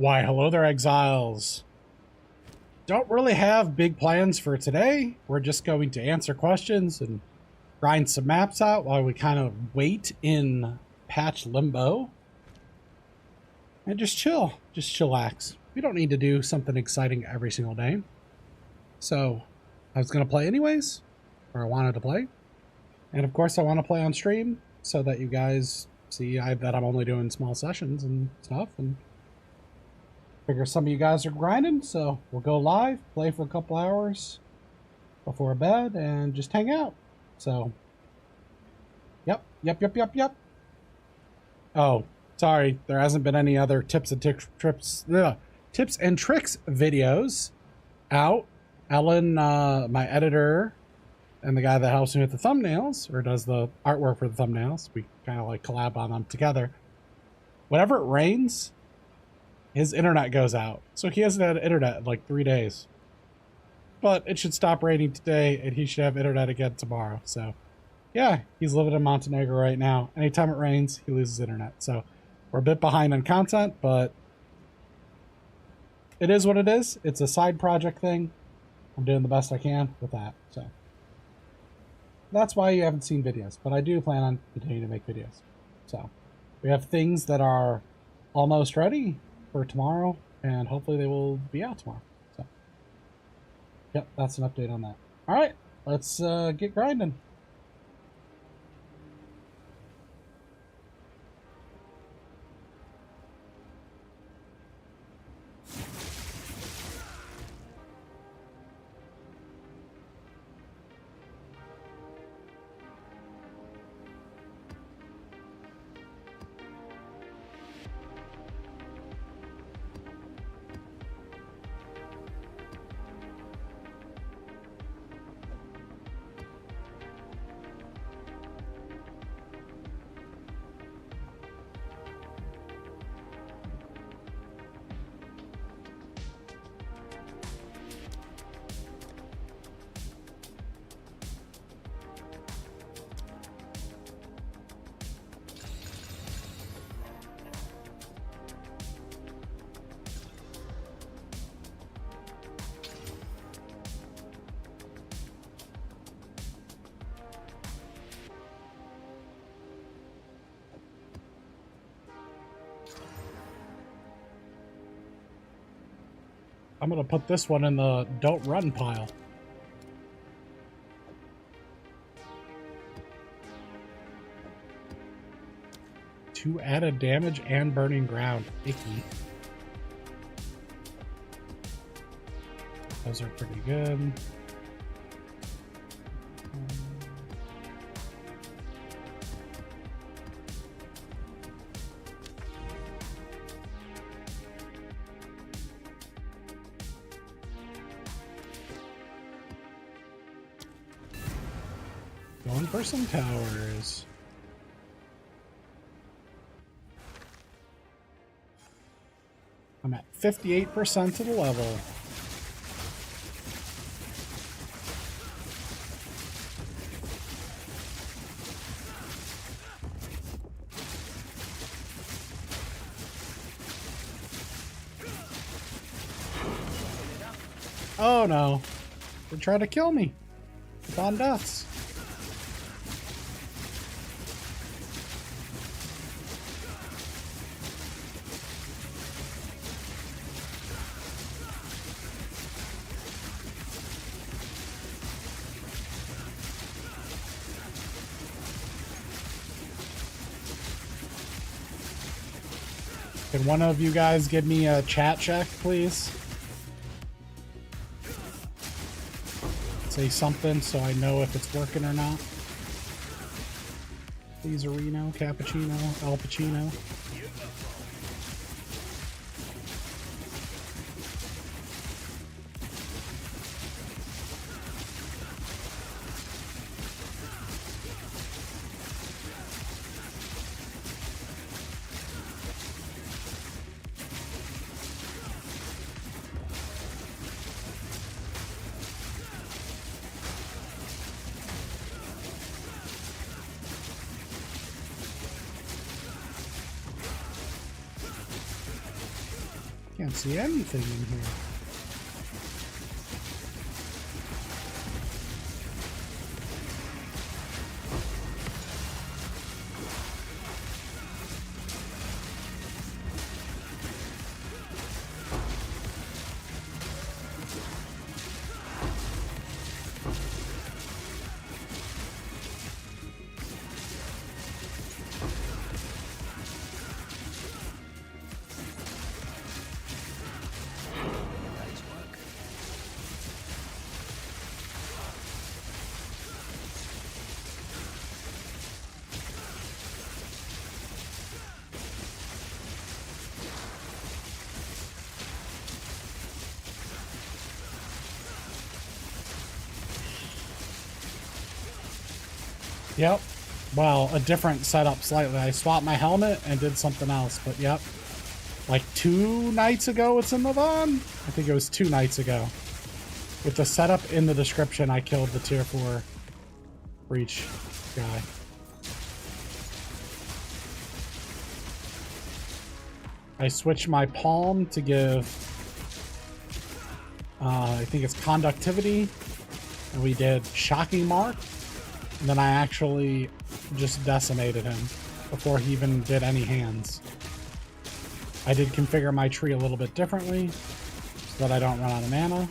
Why, hello there, exiles. Don't really have big plans for today. We're just going to answer questions and grind some maps out while we kind of wait in patch limbo. And just chill. Just chillax. We don't need to do something exciting every single day. So, I was going to play anyways, or I wanted to play. And of course, I want to play on stream so that you guys see that I'm only doing small sessions and stuff. And figure some of you guys are grinding, so we'll go live, play for a couple hours before bed, and just hang out. So, yep. Oh, sorry, there hasn't been any other tips and tricks videos out. Ellen, my editor, and the guy that helps me with the thumbnails, or does the artwork for the thumbnails, we kind of like collab on them together. Whenever it rains, his internet goes out. So he hasn't had internet in like 3 days. But it should stop raining today, and he should have internet again tomorrow. So, yeah, he's living in Montenegro right now. Anytime it rains, he loses internet. So, we're a bit behind on content, but it is what it is. It's a side project thing. I'm doing the best I can with that. So, that's why you haven't seen videos. But I do plan on continuing to make videos. So, we have things that are almost ready for tomorrow, and hopefully they will be out tomorrow. So, yep, that's an update on that. All right, let's get grinding. I'm going to put this one in the don't run pile. Two added damage and burning ground. Icky. Those are pretty good. Going for some towers. I'm at 58% of the level. Oh no. They're trying to kill me. With on deaths. Can one of you guys give me a chat check, please? Say something so I know if it's working or not. Please, Reno, Cappuccino, Al Pacino. Can't see anything in here. Yep. Well, a different setup slightly. I swapped my helmet and did something else, but yep. Like 2 nights ago it's in the VOD? I think it was 2 nights ago. With the setup in the description, I killed the tier 4 breach guy. I switched my palm to give, I think it's conductivity, and we did shocking mark. And then I actually just decimated him before he even did any hands. I did configure my tree a little bit differently so that I don't run out of mana.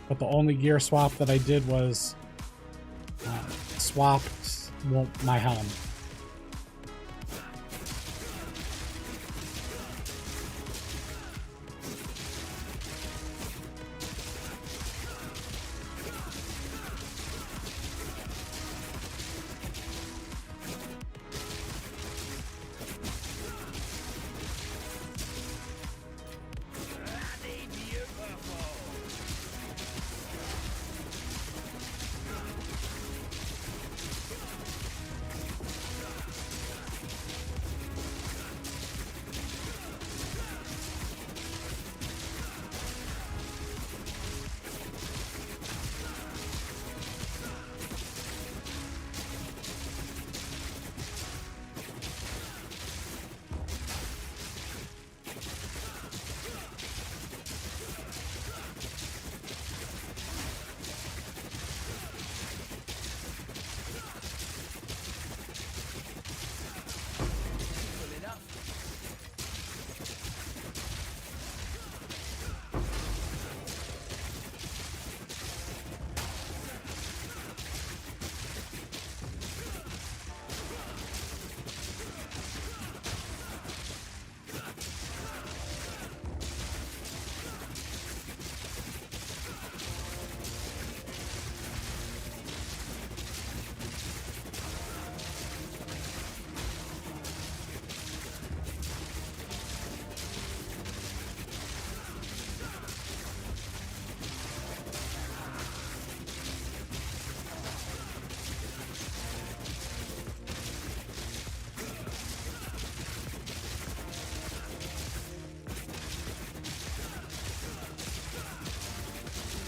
But the only gear swap that I did was swap my helm.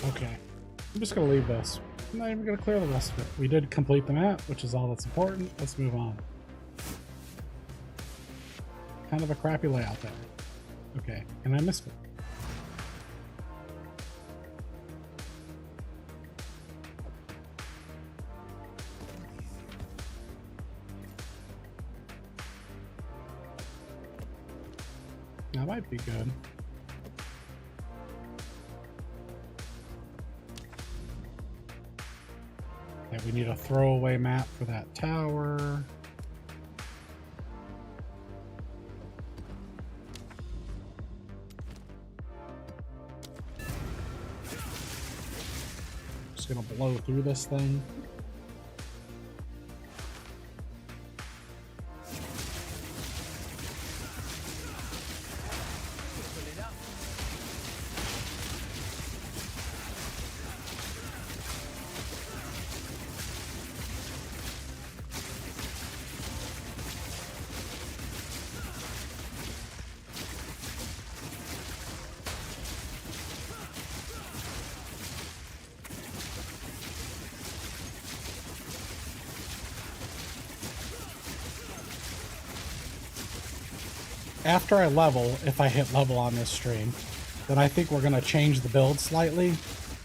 Okay, I'm just gonna leave this. I'm not even gonna clear the rest of it. We did complete the map, which is all that's important. Let's move on. Kind of a crappy layout there. Okay, and I missed it. That might be good. Yeah, we need a throwaway map for that tower. Just gonna blow through this thing. after I level, if I hit level on this stream, then I think we're going to change the build slightly.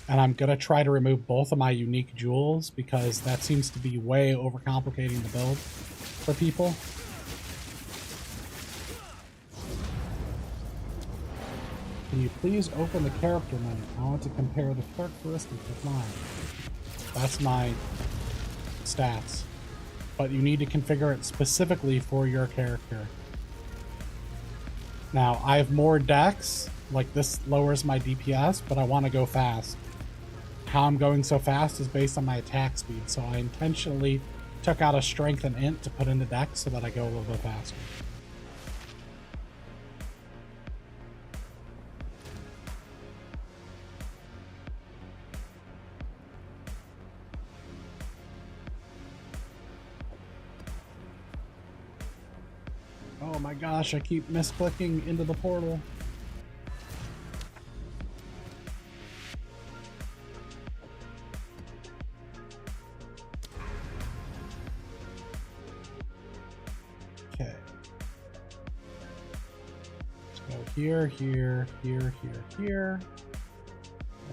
And I'm going to try to remove both of my unique jewels because that seems to be way overcomplicating the build for people. Can you please open the character menu? I want to compare the characteristics with mine. That's my stats. But you need to configure it specifically for your character. Now, I have more dex. Like, this lowers my DPS, but I want to go fast. How I'm going so fast is based on my attack speed, so I intentionally took out a strength and int to put in the dex so that I go a little bit faster. Oh my gosh, I keep misclicking into the portal. Okay. Let's go here, here, here, here, here.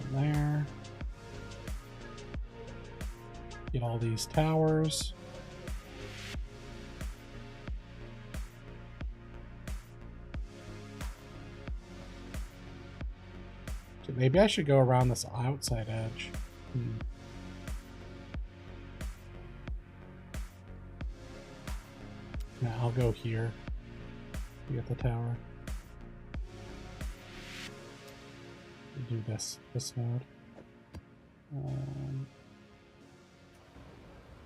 And there. Get all these towers. Maybe I should go around this outside edge. Yeah, I'll go here. Get the tower. We'll do this node.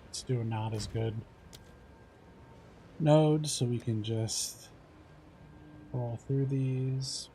Let's do a not as good node so we can just roll through these.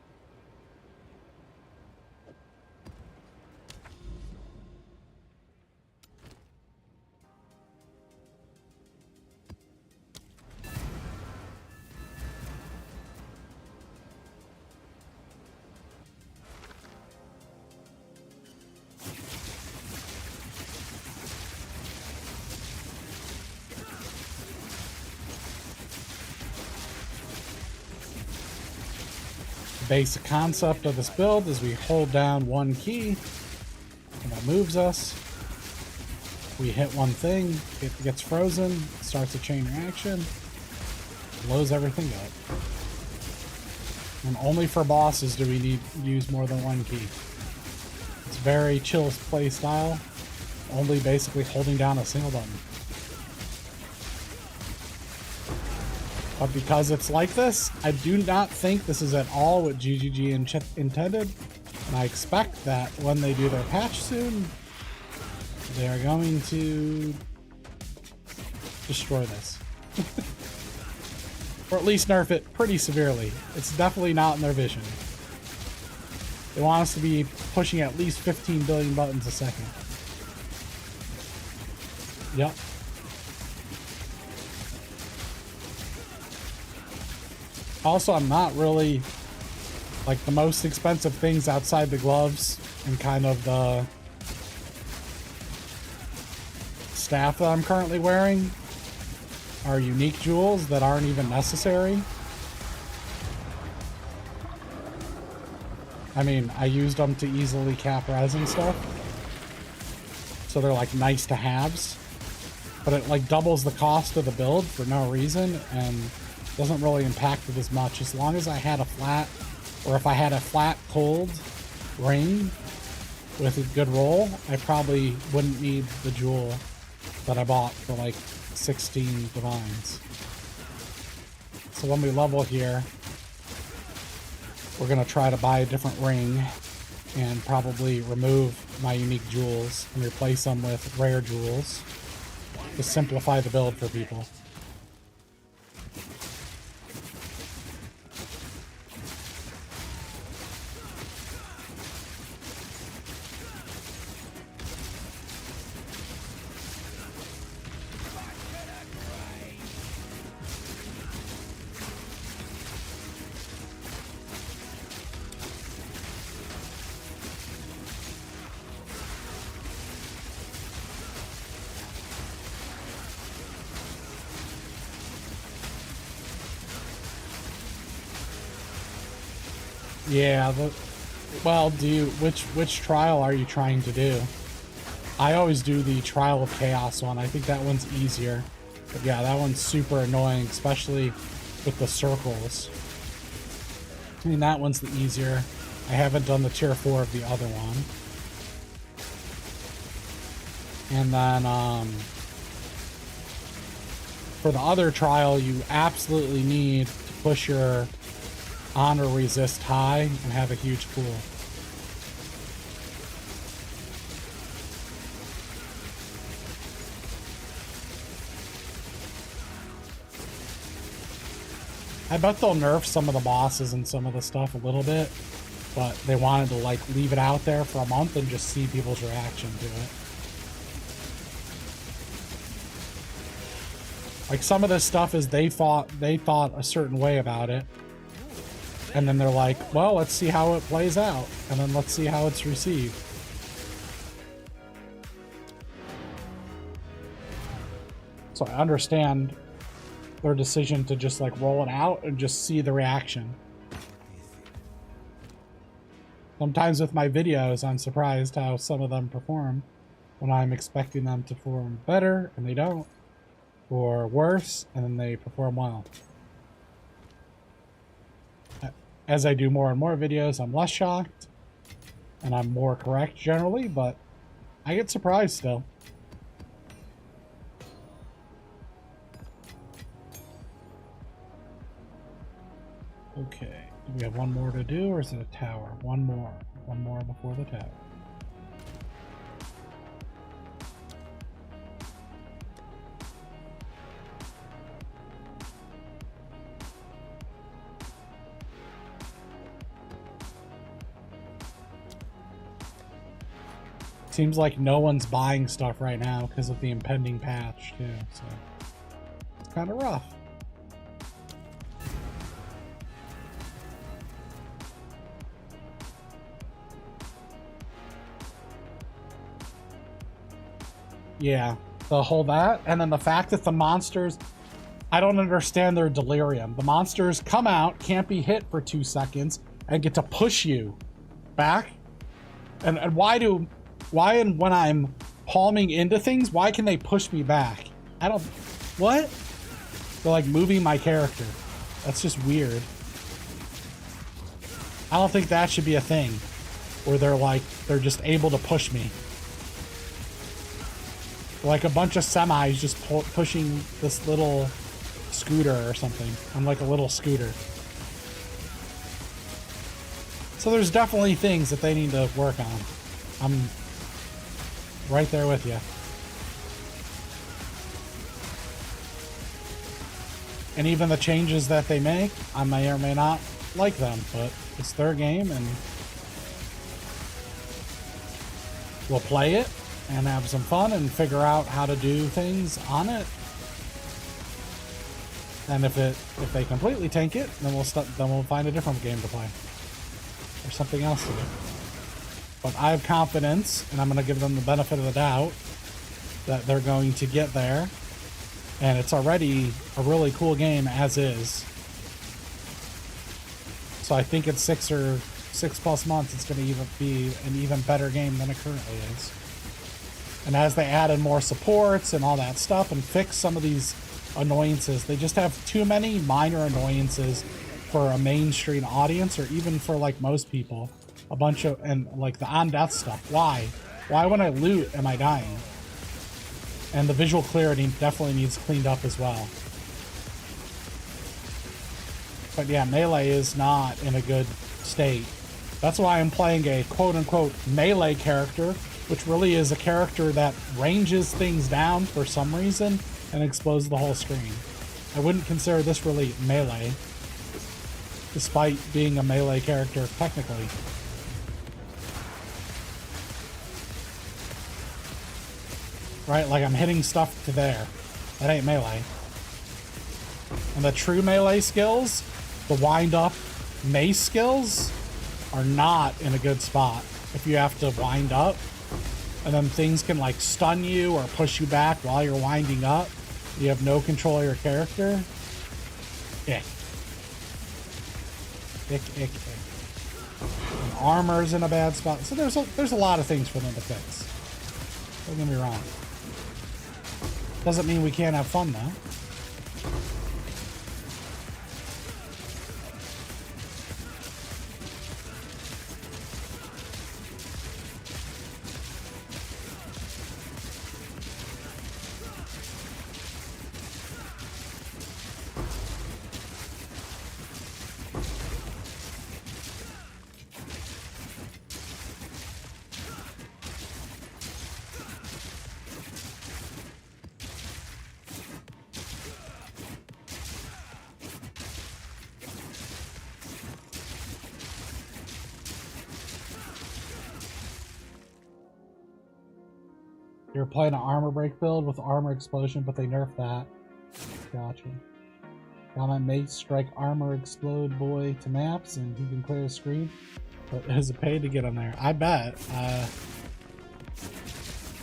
Basic concept of this build is we hold down one key and that moves us. We hit one thing, it gets frozen, starts a chain reaction, blows everything up. And only for bosses do we need to use more than one key. It's very chill play style, only basically holding down a single button. But because it's like this, I do not think this is at all what GGG intended. And I expect that when they do their patch soon, they are going to destroy this. Or at least nerf it pretty severely. It's definitely not in their vision. They want us to be pushing at least 15 billion buttons a second. Yep. Also, I'm not really like the most expensive things outside the gloves and kind of the staff that I'm currently wearing are unique jewels that aren't even necessary. I mean, I used them to easily cap res and stuff. So they're like nice to haves. But it like doubles the cost of the build for no reason and doesn't really impact it as much. As long as I had a flat, or if I had a flat cold ring with a good roll, I probably wouldn't need the jewel that I bought for like 16 divines. So when we level here, we're gonna try to buy a different ring and probably remove my unique jewels and replace them with rare jewels to simplify the build for people. Yeah, well, which trial are you trying to do? I always do the Trial of Chaos one. I think that one's easier. But yeah, that one's super annoying, especially with the circles. I mean, that one's the easier. I haven't done the tier 4 of the other one. And then, for the other trial, you absolutely need to push your honor resist high and have a huge pool. I bet they'll nerf some of the bosses and some of the stuff a little bit, but they wanted to like leave it out there for a month and just see people's reaction to it. Like some of this stuff is they thought a certain way about it, and then they're like, well, let's see how it plays out, and then let's see how it's received. So I understand their decision to just like roll it out and just see the reaction. Sometimes with my videos, I'm surprised how some of them perform when I'm expecting them to perform better and they don't, or worse and then they perform well. As I do more and more videos, I'm less shocked and I'm more correct generally, but I get surprised still. Okay, do we have one more to do, or is it a tower? One more before the tower. Seems like no one's buying stuff right now because of the impending patch too, so it's kind of rough. Yeah, the whole that, and then the fact that the monsters, I don't understand their delirium. The monsters come out, can't be hit for 2 seconds, and get to push you back. And when I'm palming into things, why can they push me back? What? They're like moving my character. That's just weird. I don't think that should be a thing, where they're just able to push me. Like a bunch of semis just pushing this little scooter or something. I'm like a little scooter. So there's definitely things that they need to work on. I'm right there with you. And even the changes that they make, I may or may not like them, but it's their game and we'll play it and have some fun and figure out how to do things on it. And if they completely tank it, then we'll find a different game to play or something else to do. But I have confidence, and I'm going to give them the benefit of the doubt that they're going to get there. And it's already a really cool game as is. So I think in 6+ months, it's going to even be an even better game than it currently is. And as they add in more supports and all that stuff and fix some of these annoyances, they just have too many minor annoyances for a mainstream audience, or even for like most people. A bunch of, and like the on death stuff. Why when I loot am I dying? And the visual clarity definitely needs cleaned up as well. But yeah, melee is not in a good state. That's why I'm playing a quote-unquote melee character, which really is a character that ranges things down for some reason and explodes the whole screen. I wouldn't consider this really melee, despite being a melee character technically. Right, like I'm hitting stuff to there. That ain't melee. And the true melee skills, the wind-up mace skills, are not in a good spot. If you have to wind up, and then things can like stun you or push you back while you're winding up, you have no control of your character. Ick. Ick, ick, ick. armor's in a bad spot. So there's a lot of things for them to fix. Don't get me wrong. Doesn't mean we can't have fun though. You're playing an armor break build with armor explosion, but they nerfed that. Gotcha. Got mace strike armor explode boy to maps, and he can clear the screen. But is it paid to get on there? I bet.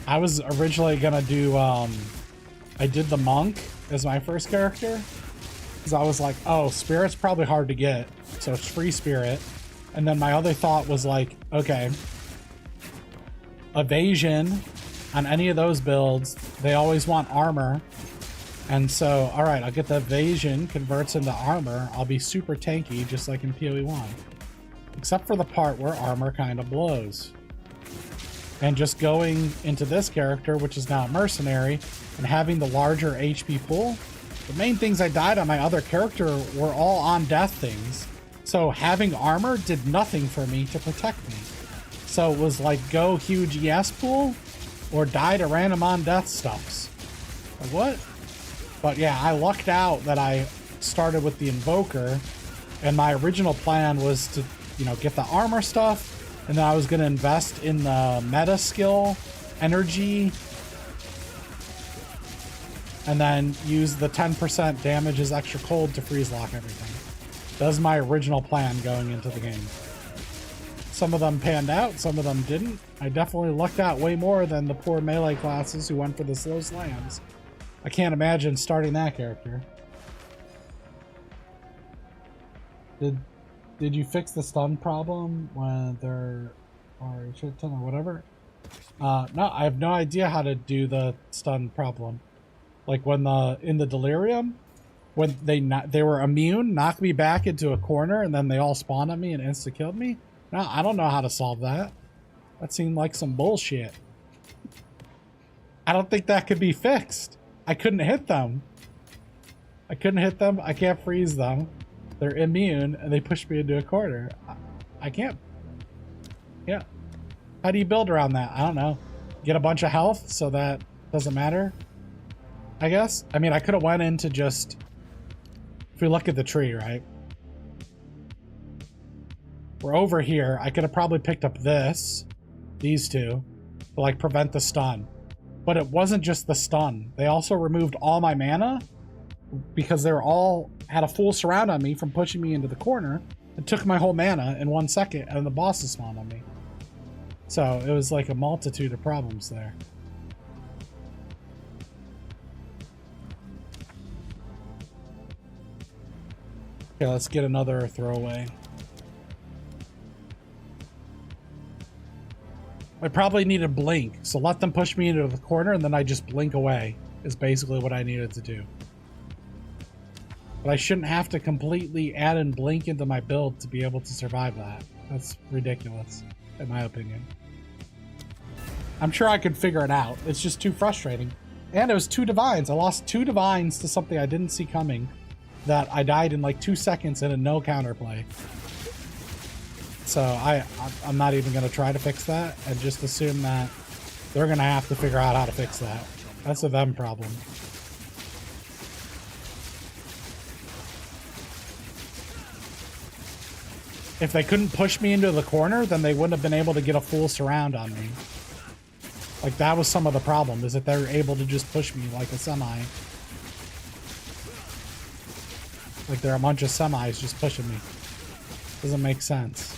I was originally gonna do. I did the monk as my first character because I was like, oh, spirit's probably hard to get, so it's free spirit. And then my other thought was like, okay, evasion. On any of those builds, they always want armor. And so, all right, I'll get the evasion, converts into armor. I'll be super tanky, just like in POE1. Except for the part where armor kind of blows. And just going into this character, which is now a mercenary, and having the larger HP pool, the main things I died on my other character were all on death things. So having armor did nothing for me to protect me. So it was like go huge ES pool, or die to random on death stuffs. Like, what? But yeah, I lucked out that I started with the Invoker, and my original plan was to, you know, get the armor stuff, and then I was going to invest in the meta skill, energy, and then use the 10% damage as extra cold to freeze lock everything. That was my original plan going into the game. Some of them panned out, some of them didn't. I definitely lucked out way more than the poor melee classes who went for the slow slams. I can't imagine starting that character. Did you fix the stun problem when there are a shit ton or whatever? No, I have no idea how to do the stun problem. Like when in the delirium, when they were immune, knocked me back into a corner, and then they all spawned on me and insta killed me. No, I don't know how to solve that. That seemed like some bullshit. I don't think that could be fixed. I couldn't hit them. I can't freeze them. They're immune, and they pushed me into a corner. I can't. Yeah. How do you build around that? I don't know. Get a bunch of health so that doesn't matter, I guess. I mean, I could have went into just... If we look at the tree, right? We're over here. I could have probably picked up these two, to like prevent the stun. But it wasn't just the stun. They also removed all my mana because they were all had a full surround on me from pushing me into the corner. It took my whole mana in 1 second, and the bosses spawned on me. So it was like a multitude of problems there. Okay, let's get another throwaway. I probably need a blink, so let them push me into the corner and then I just blink away is basically what I needed to do. But I shouldn't have to completely add in blink into my build to be able to survive that. That's ridiculous, in my opinion. I'm sure I could figure it out. It's just too frustrating. And it was 2 divines. I lost 2 divines to something I didn't see coming that I died in like 2 seconds in a no counterplay. So I'm not even going to try to fix that and just assume that they're going to have to figure out how to fix that. That's a them problem. If they couldn't push me into the corner, then they wouldn't have been able to get a full surround on me. Like, that was some of the problem, is that they're able to just push me like a semi. Like they're a bunch of semis just pushing me. Doesn't make sense.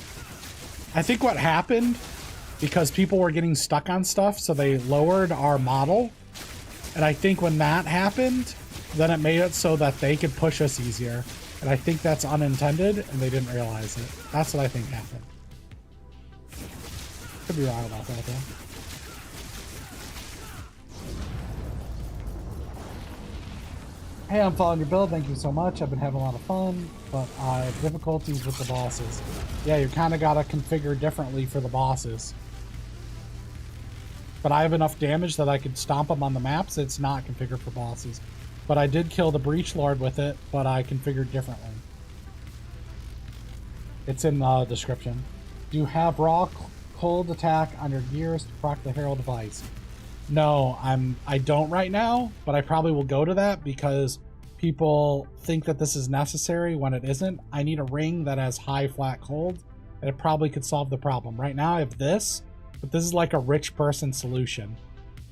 I think what happened, because people were getting stuck on stuff, so they lowered our model. And I think when that happened, then it made it so that they could push us easier. And I think that's unintended, and they didn't realize it. That's what I think happened. could be wrong about that, though. Hey, I'm following your build. Thank you so much. I've been having a lot of fun, but I have difficulties with the bosses. Yeah, you kind of got to configure differently for the bosses. But I have enough damage that I could stomp them on the maps. It's not configured for bosses. But I did kill the Breach Lord with it, but I configured differently. It's in the description. Do you have raw cold attack on your gears to proc the Herald device? No, I don't right now, but I probably will go to that because people think that this is necessary when it isn't. I need a ring that has high flat cold, and it probably could solve the problem. Right now I have this, but this is like a rich person solution,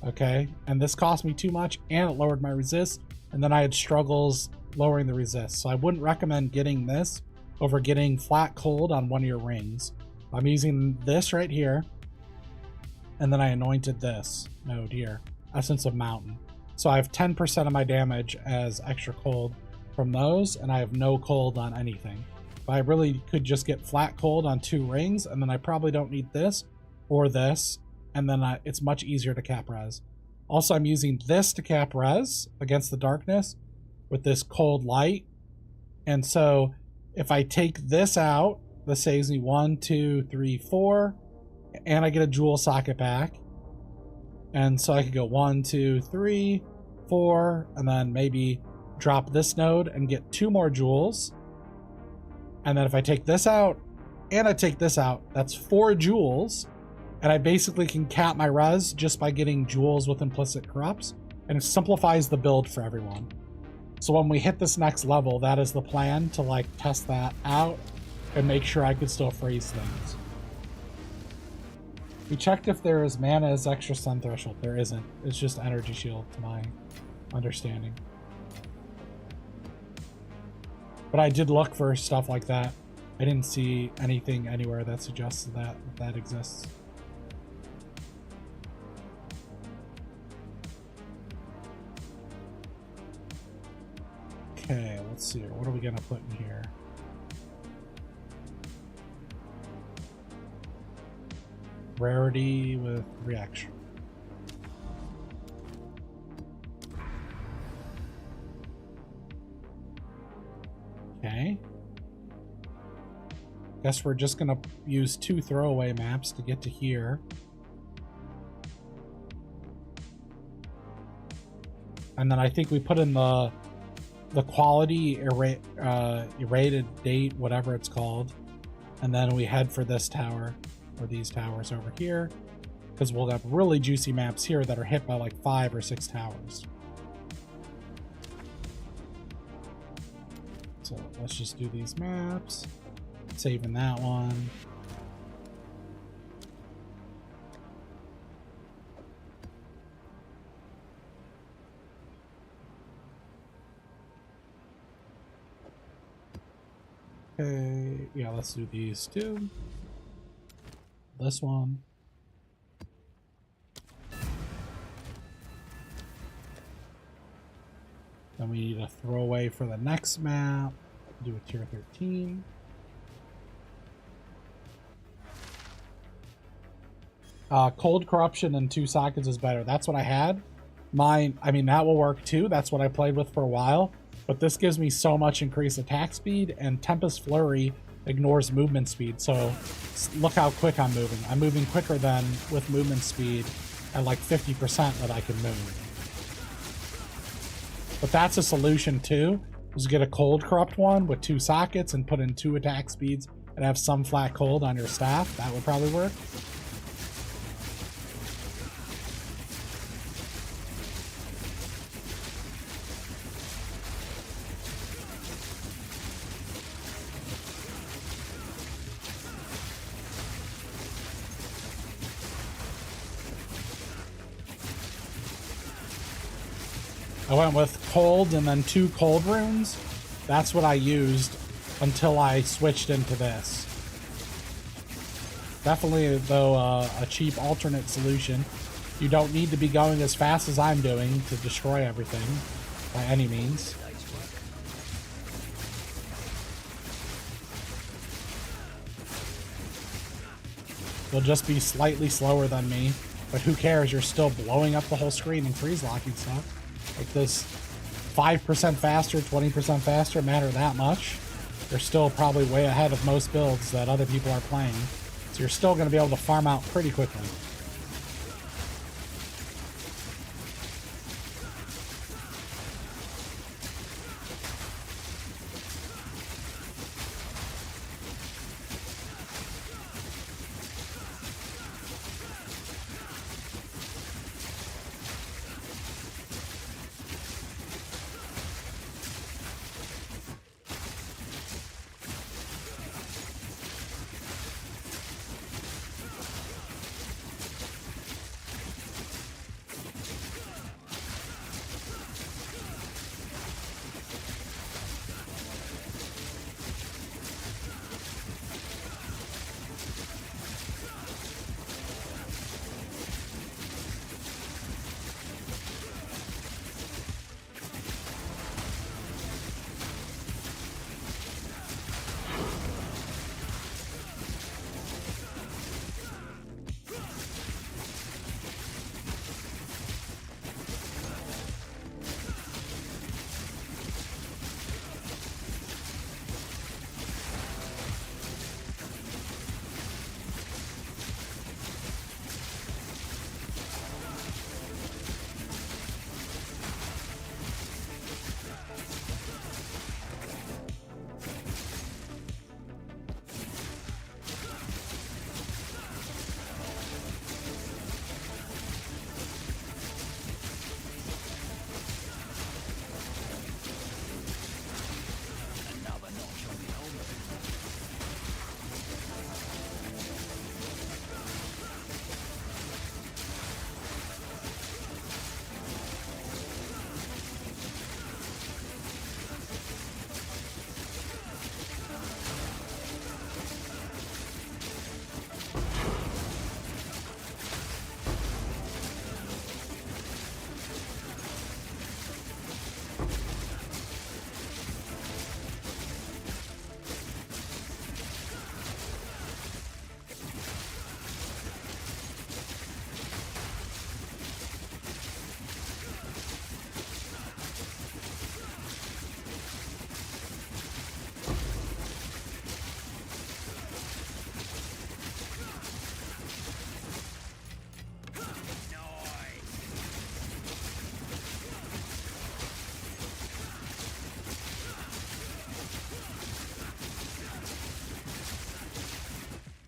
okay? And this cost me too much, and it lowered my resist, and then I had struggles lowering the resist. So I wouldn't recommend getting this over getting flat cold on one of your rings. I'm using this right here, and then I anointed this node here, Essence of Mountain. So I have 10% of my damage as extra cold from those, and I have no cold on anything. But I really could just get flat cold on 2 rings, and then I probably don't need this or this, and then it's much easier to cap res. Also, I'm using this to cap res against the darkness with this cold light. And so if I take this out, this saves me 1, 2, 3, 4, and I get a jewel socket back. And so I could go 1, 2, 3, 4, and then maybe drop this node and get 2 more jewels. And then if I take this out and I take this out, that's 4 jewels. And I basically can cap my res just by getting jewels with implicit corrupts. And it simplifies the build for everyone. So when we hit this next level, that is the plan, to like test that out and make sure I could still freeze things. We checked if there is mana as extra sun threshold. There isn't. It's just energy shield to my understanding. But I did look for stuff like that. I didn't see anything anywhere that suggests that that exists. Okay, let's see. What are we gonna put in here? Rarity with reaction. Okay. Guess we're just gonna use 2 throwaway maps to get to here. And then I think we put in the quality errated date, whatever it's called. And then we head for this tower, or these towers over here, because we'll have really juicy maps here that are hit by like 5 or 6 towers. So let's just do these maps. Saving that one. Okay, yeah, let's do these 2. This one. Then we need a throwaway for the next map. Do a tier 13. Cold corruption and 2 sockets is better. That's what I had. Mine, I mean, that will work too. That's what I played with for a while. But this gives me so much increased attack speed, and Tempest Flurry ignores movement speed. So look how quick I'm moving. I'm moving quicker than with movement speed at like 50% that I can move. But that's a solution too, is get a cold corrupt one with 2 sockets and put in 2 attack speeds and have some flat cold on your staff. That would probably work. I went with cold and then 2 cold runes. That's what I used until I switched into this. Definitely, though, a cheap alternate solution. You don't need to be going as fast as I'm doing to destroy everything by any means. You'll just be slightly slower than me, but who cares? You're still blowing up the whole screen and freeze locking stuff. Like this 5% faster, 20% faster matter that much. You're still probably way ahead of most builds that other people are playing. So you're still going to be able to farm out pretty quickly.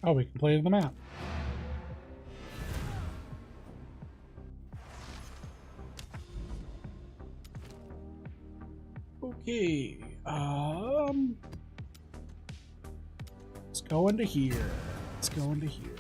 Oh, we completed the map. Okay. Let's go into here. Let's go into here.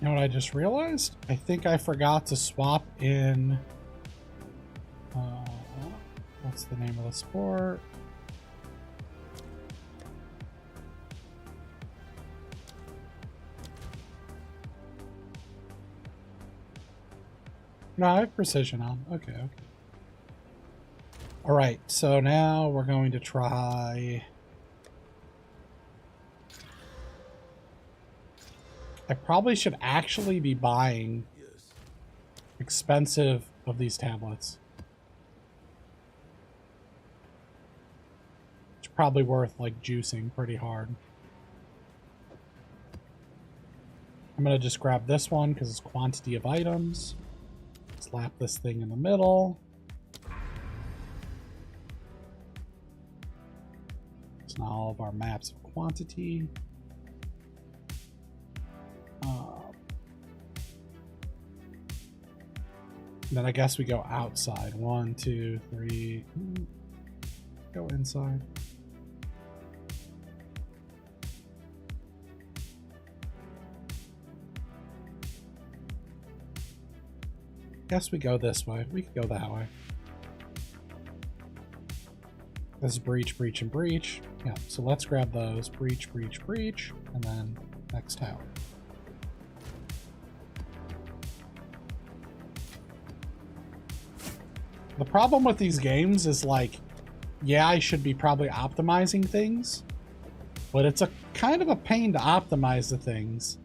You know what I just realized? I think I forgot to swap in... what's the name of the sport? No, I have precision on. Okay, okay. Alright, so now we're going to try... I probably should actually be buying expensive of these tablets. It's probably worth like juicing pretty hard. I'm gonna just grab this one because it's quantity of items. Slap this thing in the middle. It's not all of our maps of quantity. Then I guess we go outside. 1, 2, 3. Go inside. Guess we go this way. We could go that way. This is breach, breach, and breach. Yeah, so let's grab those. Breach, breach, breach, and then next tower. The problem with these games is like, yeah, I should be probably optimizing things, but it's a kind of a pain to optimize the things.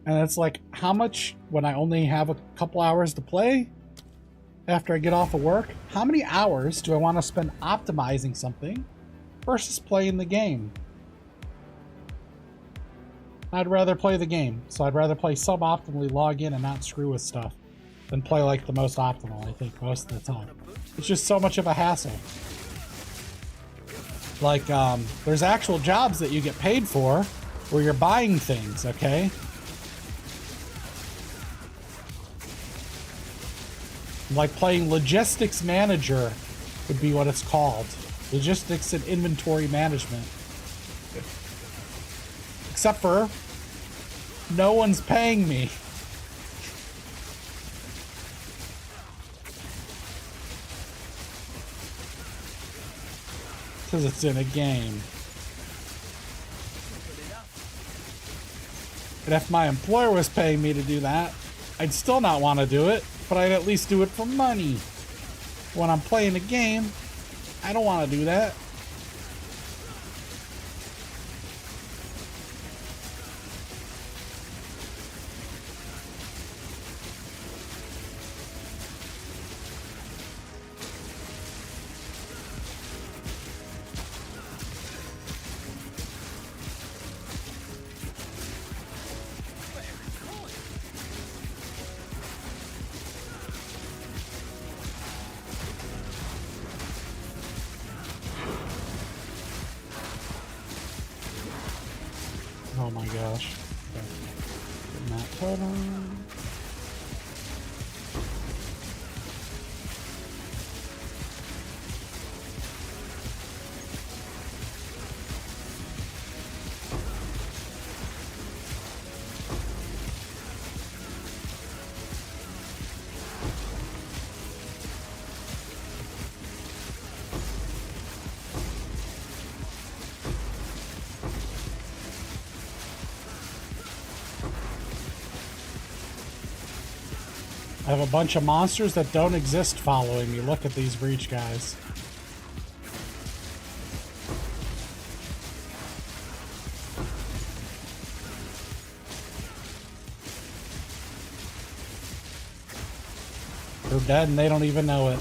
And it's like, how much, when I only have a couple hours to play after I get off of work, how many hours do I want to spend optimizing something versus playing the game? I'd rather play the game, so I'd rather play suboptimally, log in, and not screw with stuff than play like the most optimal, I think, most of the time. It's just so much of a hassle. Like, there's actual jobs that you get paid for where you're buying things, okay? Like playing logistics manager would be what it's called. Logistics and inventory management. Except for no one's paying me. Because it's in a game. And if my employer was paying me to do that, I'd still not want to do it, but I'd at least do it for money. When I'm playing a game, I don't want to do that. Oh my gosh. Getting that put on. I have a bunch of monsters that don't exist following me. Look at these breach guys. They're dead and they don't even know it.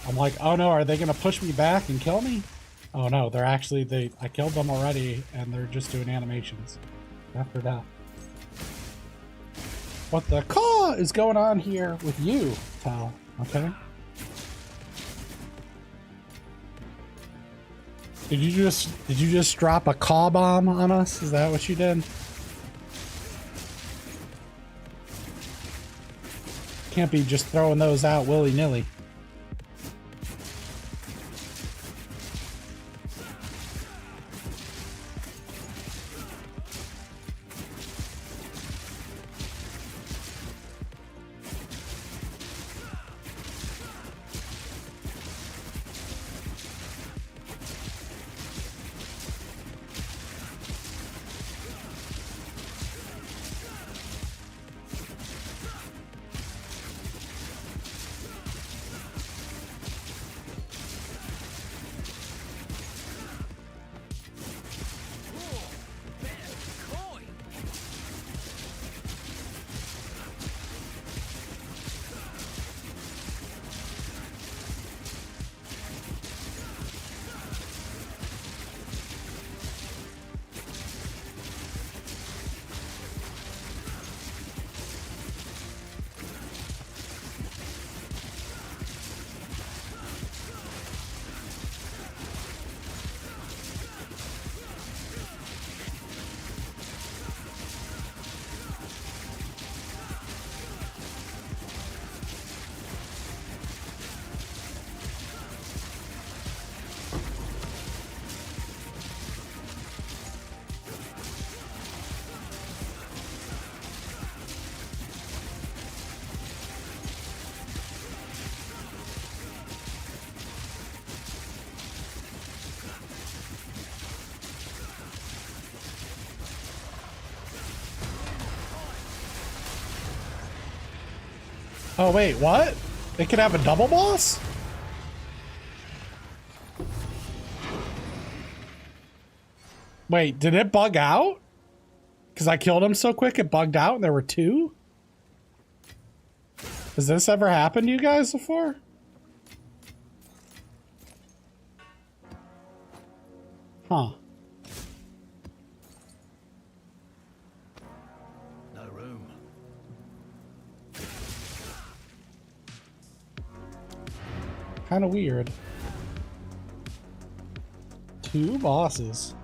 I'm like, oh no, are they gonna push me back and kill me? Oh no, they're actually, I killed them already, and they're just doing animations after that. What the caw is going on here with you, pal? Okay. Did you just drop a caw bomb on us? Is that what you did? Can't be just throwing those out willy-nilly. Oh, wait, what? It could have a double boss? Wait, did it bug out? Because I killed him so quick it bugged out and there were two? Has this ever happened to you guys before? Huh. No room. Kind of weird. Two bosses.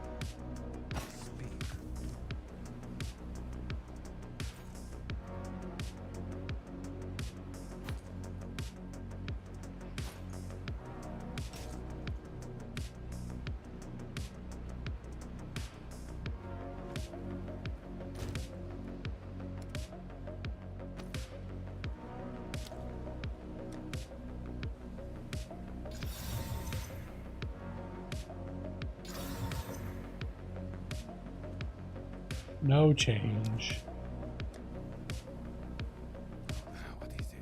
No change. What is it?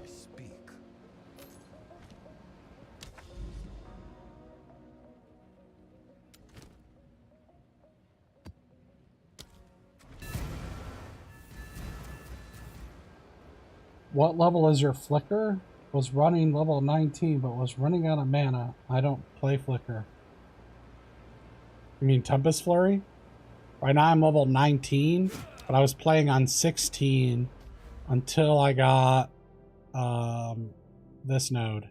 Speak. What level is your Flicker? Was running level 19, but was running out of mana. I don't play Flicker. You mean Tempest Flurry? Right now I'm level 19, but I was playing on 16 until I got this node.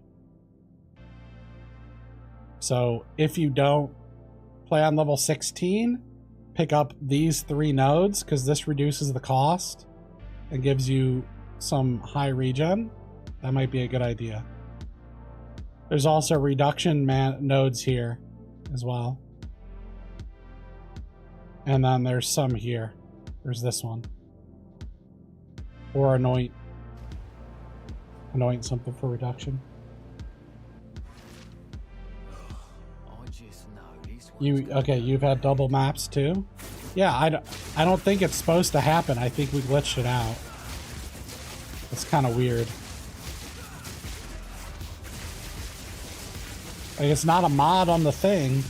So if you don't play on level 16, pick up these 3 nodes because this reduces the cost and gives you some high regen. That might be a good idea. There's also reduction nodes here as well. And then there's some here. There's this one. Or anoint. Anoint something for reduction. I just know this Okay, you've had double maps too? Yeah, I don't think it's supposed to happen. I think we glitched it out. It's kind of weird. Like, it's not a mod on the thing.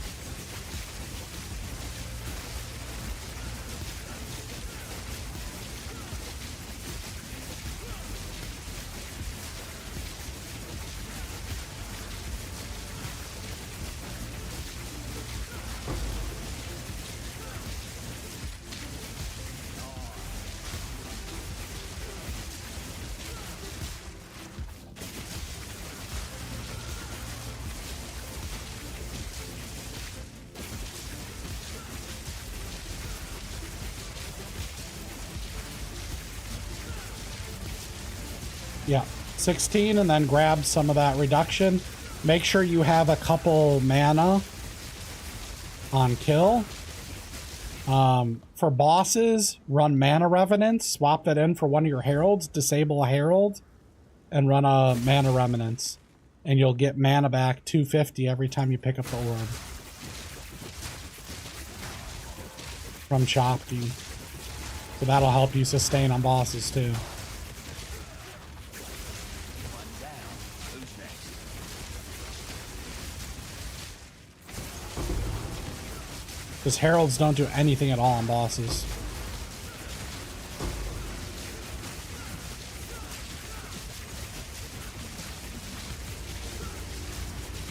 Yeah, 16 and then grab some of that reduction. Make sure you have a couple mana on kill. For bosses, run Mana Revenants. Swap that in for one of your heralds. Disable a herald and run a Mana Revenants. And you'll get mana back 250 every time you pick up the orb. From Shopkeep. So that'll help you sustain on bosses too. Because heralds don't do anything at all on bosses.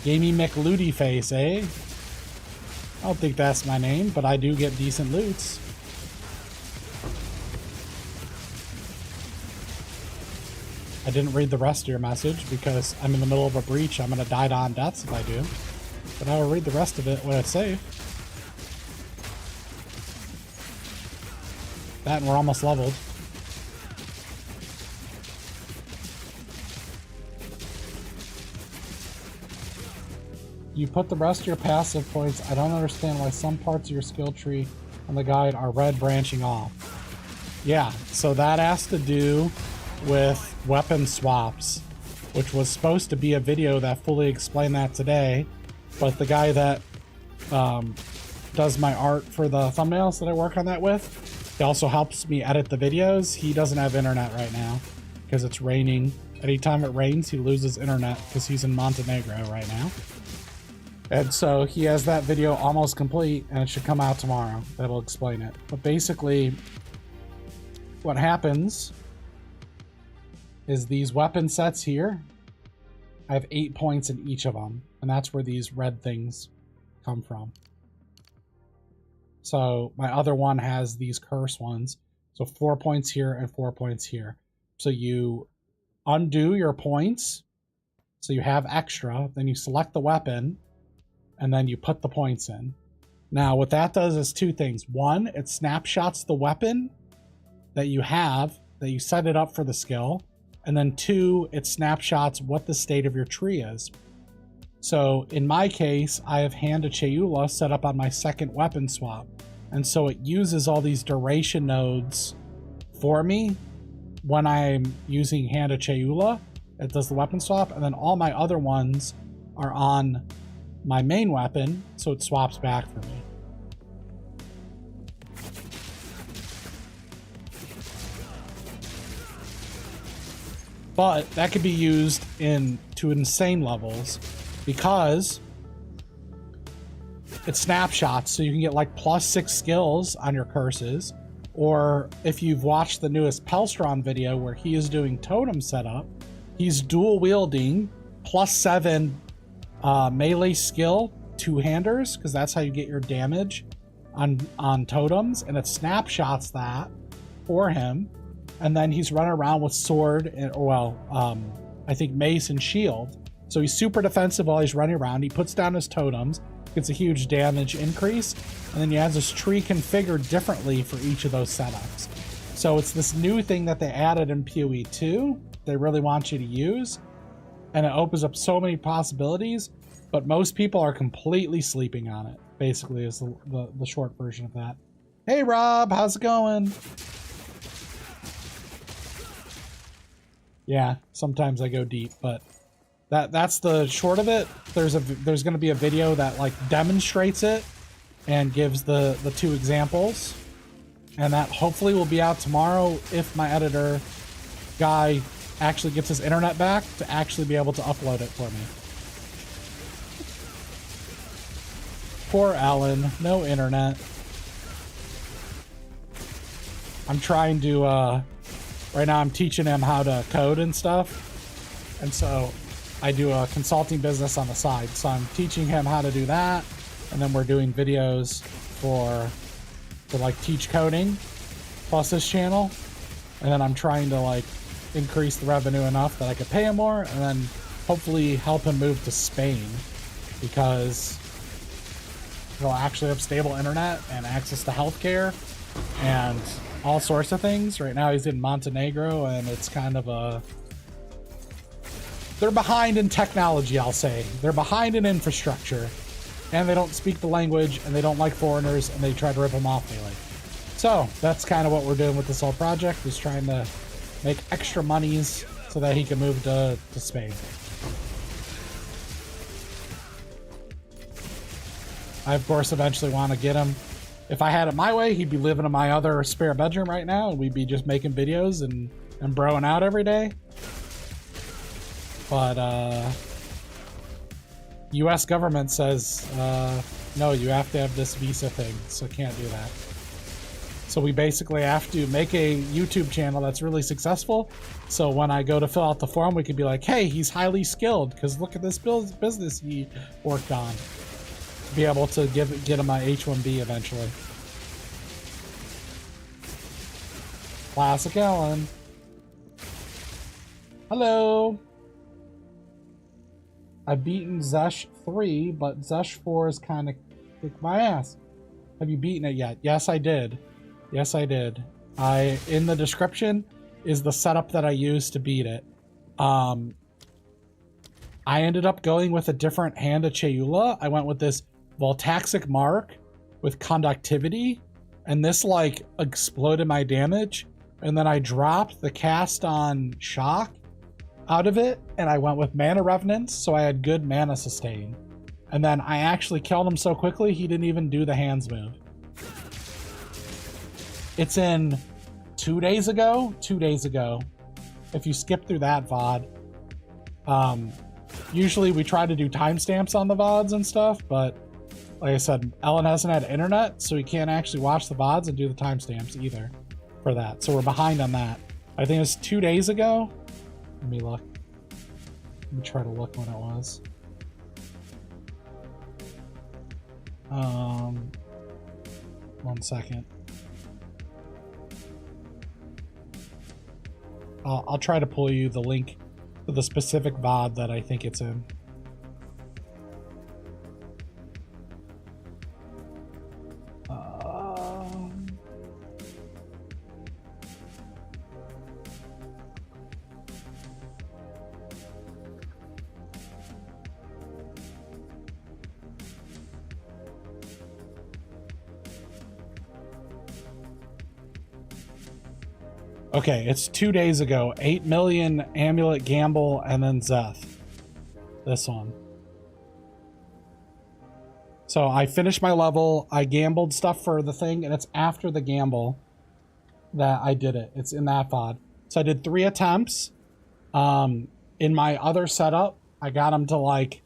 GameyMcJamesFace, eh? I don't think that's my name, but I do get decent loots. I didn't read the rest of your message because I'm in the middle of a breach. I'm going to die to on deaths if I do. But I will read the rest of it when it's safe. That and we're almost leveled. You put the rest of your passive points. I don't understand why some parts of your skill tree on the guide are red branching off. Yeah, so that has to do with weapon swaps, which was supposed to be a video that fully explained that today, but the guy that does my art for the thumbnails that I work on that with, he also helps me edit the videos. He doesn't have internet right now because it's raining. Anytime it rains, he loses internet because he's in Montenegro right now. And so he has that video almost complete, and it should come out tomorrow. That'll explain it. But basically, what happens is these weapon sets here, I have 8 points in each of them, and that's where these red things come from. So my other one has these curse ones. So 4 points here and 4 points here. So you undo your points, so you have extra, then you select the weapon, and then you put the points in. Now what that does is two things. One, it snapshots the weapon that you have, that you set it up for the skill, and then two, it snapshots what the state of your tree is. So in my case, I have Hand of Chayula set up on my second weapon swap, and so it uses all these duration nodes for me when I'm using Hand of Chayula. It does the weapon swap, and then all my other ones are on my main weapon, so it swaps back for me. But that could be used to insane levels because it snapshots, so you can get like +6 skills on your curses. Or if you've watched the newest Pelstron video where he is doing totem setup, he's dual wielding +7 melee skill two-handers, because that's how you get your damage on totems, and it snapshots that for him. And then he's running around with sword and, I think mace and shield. So he's super defensive while he's running around. He puts down his totems, gets a huge damage increase, and then he has his tree configured differently for each of those setups. So it's this new thing that they added in POE2 they really want you to use, and it opens up so many possibilities, but most people are completely sleeping on it, basically, is the short version of that. Hey Rob, how's it going? Yeah, sometimes I go deep, but that's the short of it. There's going to be a video that like demonstrates it and gives the two examples, and that hopefully will be out tomorrow if my editor guy actually gets his internet back to actually be able to upload it for me. Poor Alan, no internet. I'm trying to right now I'm teaching him how to code and stuff, and so I do a consulting business on the side, so I'm teaching him how to do that, and then we're doing videos to like teach coding plus this channel, and then I'm trying to like increase the revenue enough that I could pay him more, and then hopefully help him move to Spain, because he'll actually have stable internet and access to healthcare and all sorts of things. Right now he's in Montenegro, and it's kind of they're behind in technology, I'll say. They're behind in infrastructure, and they don't speak the language, and they don't like foreigners, and they try to rip them off daily. So that's kind of what we're doing with this whole project, is trying to make extra monies so that he can move to Spain. I, of course, eventually want to get him. If I had it my way, he'd be living in my other spare bedroom right now, and we'd be just making videos and broing out every day. But US government says no, you have to have this visa thing, so can't do that. So we basically have to make a YouTube channel that's really successful, so when I go to fill out the form, we could be like, hey, he's highly skilled because look at this business he worked on. Be able to get him my H1B eventually. Classic Alan. Hello. I've beaten Xesth 3, but Xesth 4 is kind of kicked my ass. Have you beaten it yet? Yes, I did. Yes, I did. In the description is the setup that I used to beat it. I ended up going with a different Hand of Chayula. I went with this Voltaxic Mark with conductivity, and this like exploded my damage. And then I dropped the cast on shock out of it, and I went with Mana Revenants, so I had good mana sustain. And then I actually killed him so quickly, he didn't even do the hands move. It's in 2 days ago. 2 days ago. If you skip through that VOD. Usually we try to do timestamps on the VODs and stuff, but like I said, Ellen hasn't had internet, so we can't actually watch the VODs and do the timestamps either for that. So we're behind on that. I think it was 2 days ago. Let me look. Let me try to look when it was. 1 second. I'll try to pull you the link to the specific VOD that I think it's in. Okay, it's 2 days ago. 8 million Amulet Gamble and then Xesth. This one. So I finished my level. I gambled stuff for the thing, and it's after the gamble that I did it. It's in that VOD. So I did 3 attempts. In my other setup, I got them to like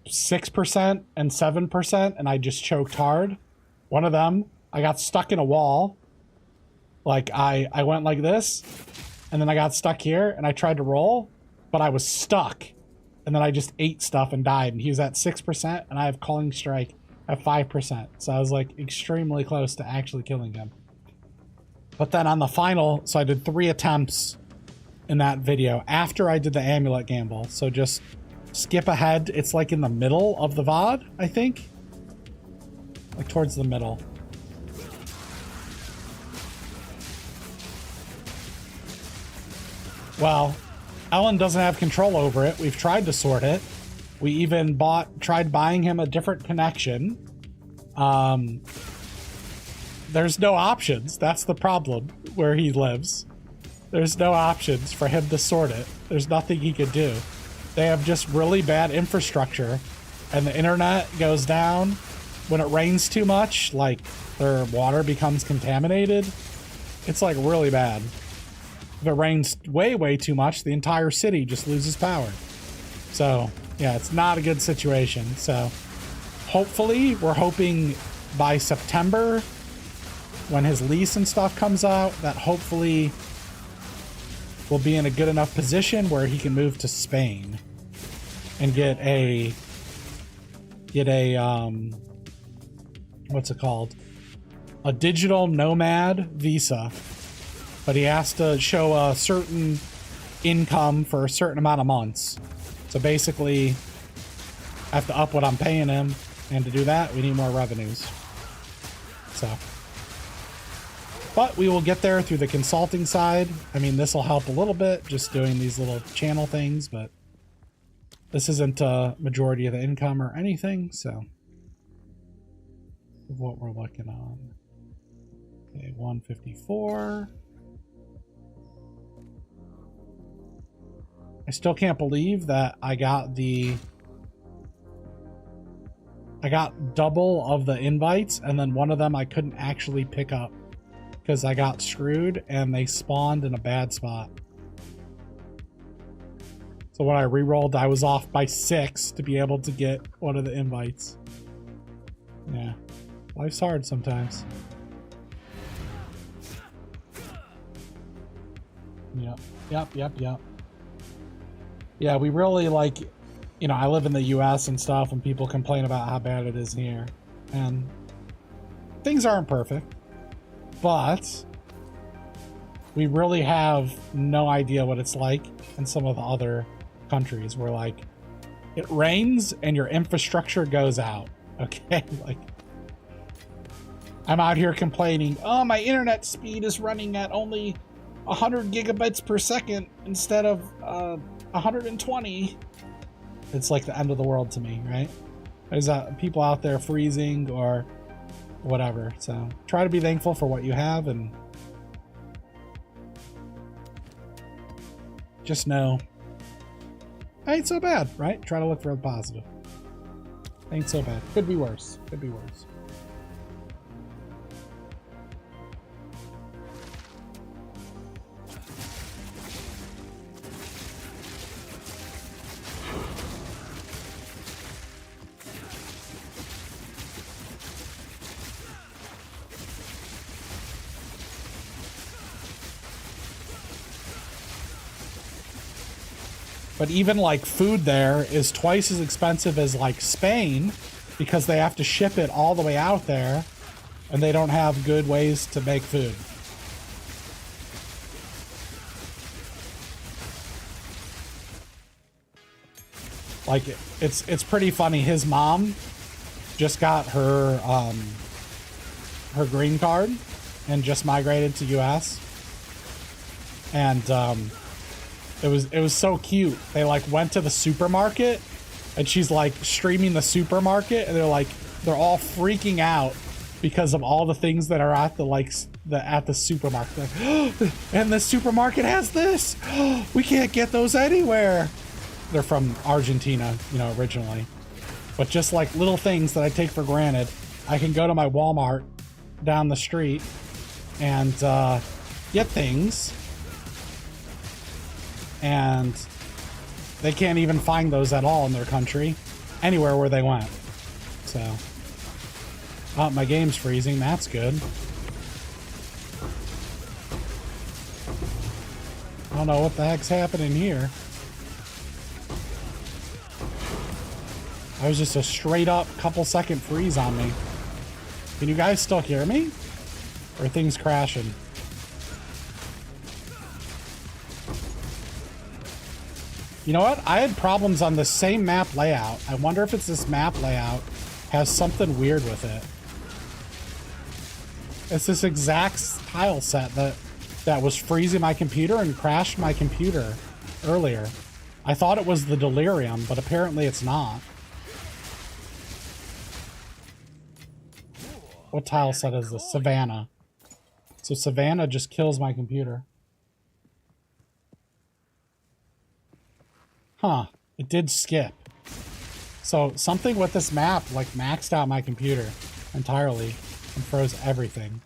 6% and 7%, and I just choked hard. One of them, I got stuck in a wall. Like, I went like this, and then I got stuck here, and I tried to roll, but I was stuck. And then I just ate stuff and died, and he was at 6%, and I have Calling Strike at 5%. So I was, like, extremely close to actually killing him. But then on the final, so I did 3 attempts in that video after I did the Amulet Gamble. So just skip ahead. It's, like, in the middle of the VOD, I think. Like, towards the middle. Well, Ellen doesn't have control over it. We've tried to sort it. We even tried buying him a different connection. There's no options. That's the problem where he lives. There's no options for him to sort it. There's nothing he could do. They have just really bad infrastructure, and the internet goes down when it rains too much. Like, their water becomes contaminated. It's like really bad. If it rains way too much, the entire city just loses power. So, yeah, it's not a good situation. So, hopefully, we're hoping by September, when his lease and stuff comes out, that hopefully we'll be in a good enough position where he can move to Spain and get a what's it called? A digital nomad visa. But he has to show a certain income for a certain amount of months. So basically, I have to up what I'm paying him. And to do that, we need more revenues. So. But we will get there through the consulting side. I mean, this will help a little bit, just doing these little channel things. But this isn't a majority of the income or anything. So, what we're looking on. Okay, 154. I still can't believe that I got double of the invites, and then one of them I couldn't actually pick up because I got screwed and they spawned in a bad spot. So when I re-rolled, I was off by 6 to be able to get one of the invites. Yeah, life's hard sometimes. Yep. Yeah, we really like, you know, I live in the US and stuff, and people complain about how bad it is here. And things aren't perfect, but we really have no idea what it's like in some of the other countries where, like, it rains and your infrastructure goes out. Okay? Like, I'm out here complaining, oh, my internet speed is running at only 100 gigabytes per second instead of 120. it's like the end of the world to me, right? There's people out there freezing or whatever. So try to be thankful for what you have and just know it ain't so bad, right? Try to look for the positive. Ain't so bad. Could be worse. Could be worse. But even like food there is twice as expensive as like Spain because they have to ship it all the way out there and they don't have good ways to make food. Like it's pretty funny. His mom just got her her green card and just migrated to US. And it was so cute. They like went to the supermarket and she's like streaming the supermarket and they're all freaking out because of all the things that are at the supermarket. Like, and the supermarket has this. We can't get those anywhere. They're from Argentina, you know, originally. But just like little things that I take for granted. I can go to my Walmart down the street and get things. And they can't even find those at all in their country, anywhere where they went. So, oh, my game's freezing. That's good. I don't know what the heck's happening here. I was just a straight up couple second freeze on me. Can you guys still hear me? Or are things crashing? You know what? I had problems on the same map layout. I wonder if it's this map layout has something weird with it. It's this exact tile set that was freezing my computer and crashed my computer earlier. I thought it was the delirium, but apparently it's not. What tile set is this? Savannah. So Savannah just kills my computer. Huh, it did skip. So something with this map like maxed out my computer entirely and froze everything.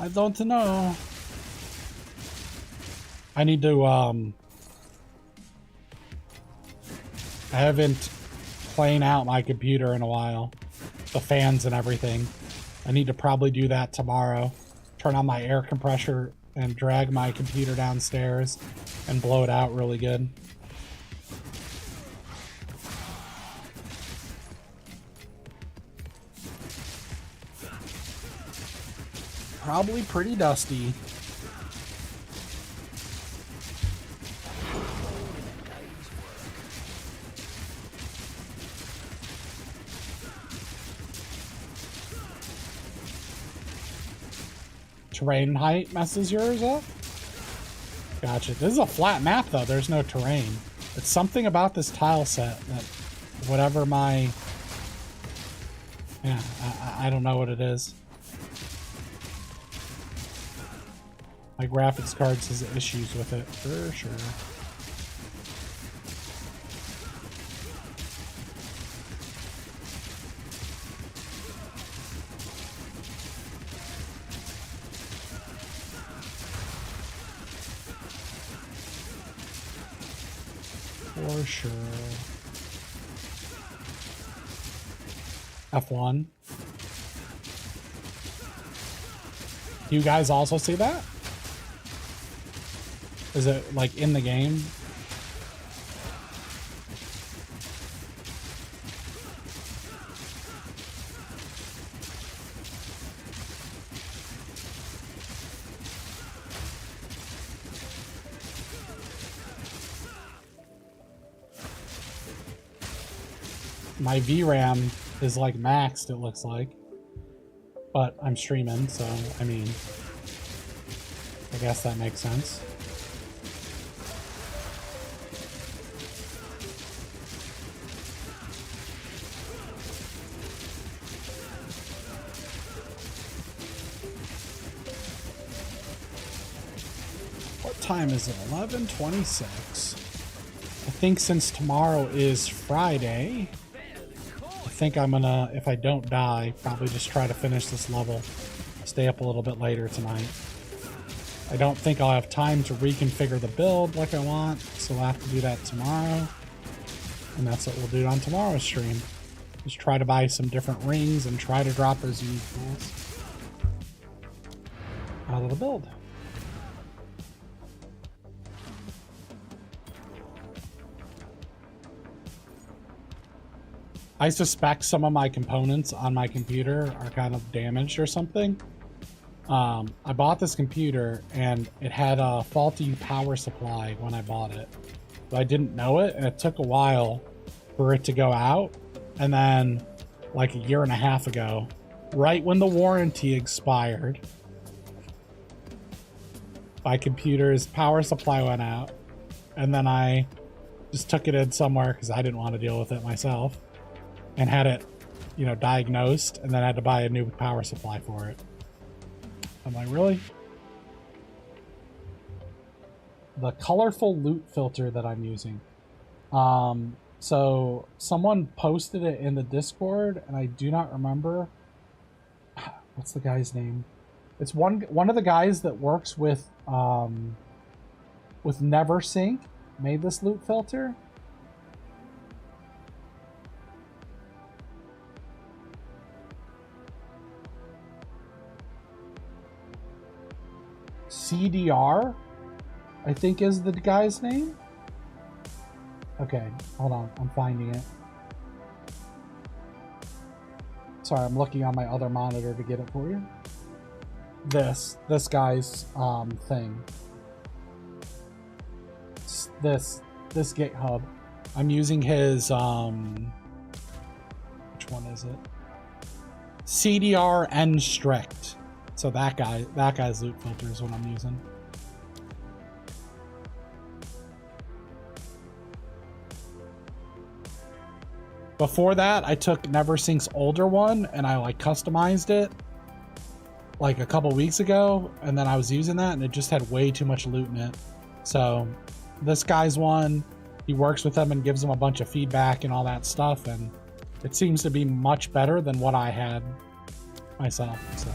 I don't know. I need to I haven't cleaned out my computer in a while. The fans and everything. I need to probably do that tomorrow. Turn on my air compressor and drag my computer downstairs and blow it out really good. Probably pretty dusty. Terrain height messes yours up? Gotcha. This is a flat map though, there's no terrain. It's something about this tile set that whatever my... Yeah, I don't know what it is. My graphics card has issues with it, for sure. For sure. F1. Do you guys also see that? Is it like in the game? My VRAM is like maxed, it looks like. But I'm streaming, so I mean, I guess that makes sense. What time is it? 11:26. I think since tomorrow is Friday, I think I'm gonna, if I don't die, probably just try to finish this level. Stay up a little bit later tonight. I don't think I'll have time to reconfigure the build like I want, so I'll have to do that tomorrow. And that's what we'll do on tomorrow's stream. Just try to buy some different rings and try to drop those unique tools out of the build. I suspect some of my components on my computer are kind of damaged or something. I bought this computer and it had a faulty power supply when I bought it. But I didn't know it, and it took a while for it to go out. And then like a year and a half ago, right when the warranty expired, my computer's power supply went out. And then I just took it in somewhere because I didn't want to deal with it myself, and had it, you know, diagnosed, and then had to buy a new power supply for it. I'm like, really? The colorful loot filter that I'm using. So someone posted it in the Discord, and I do not remember. What's the guy's name? It's one of the guys that works with NeverSync made this loot filter. CDR, I think is the guy's name. Okay, hold on, I'm finding it. Sorry, I'm looking on my other monitor to get it for you. This guy's thing. This GitHub. I'm using his which one is it? CDR N strict. So that guy's loot filter is what I'm using. Before that, I took NeverSync's older one and I like customized it like a couple weeks ago, and then I was using that and it just had way too much loot in it. So this guy's one, he works with them and gives them a bunch of feedback and all that stuff, and it seems to be much better than what I had myself. So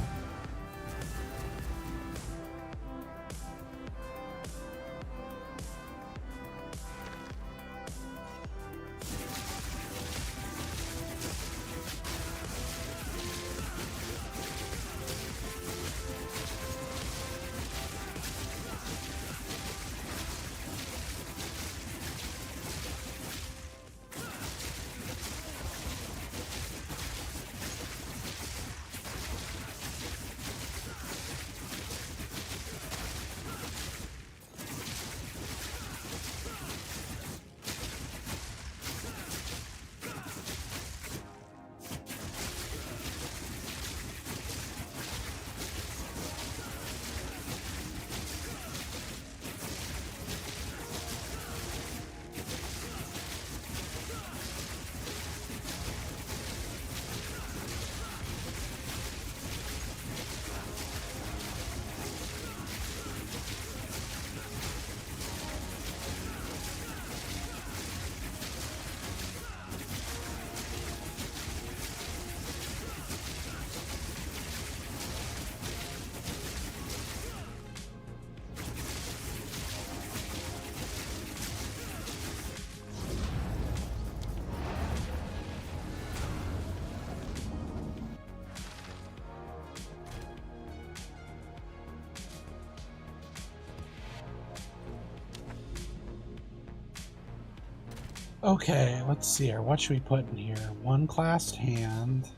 okay, let's see here. What should we put in here? One classed hand,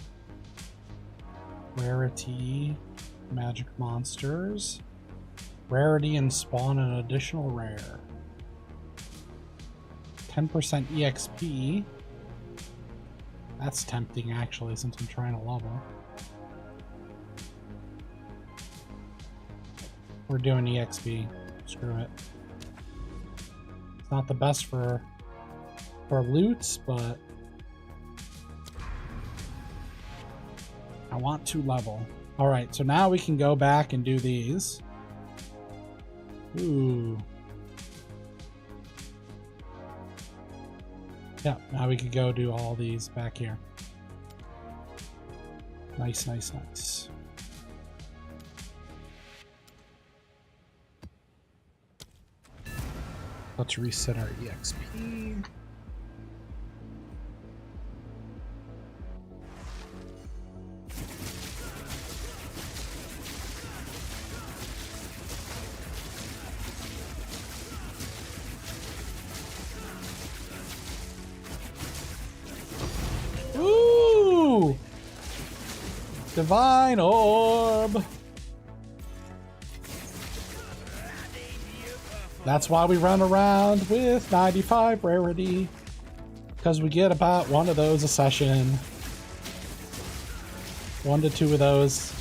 rarity, magic monsters, rarity and spawn an additional rare, 10% EXP. That's tempting actually, since I'm trying to level. We're doing EXP. Screw it. It's not the best for loots, but I want to level. All right, so now we can go back and do these. Ooh. Yeah, now we could go do all these back here. Nice, nice, nice. Let's reset our EXP. Ooh! Divine Orb! That's why we run around with 95 rarity. Because we get about one of those a session. 1 to 2 of those.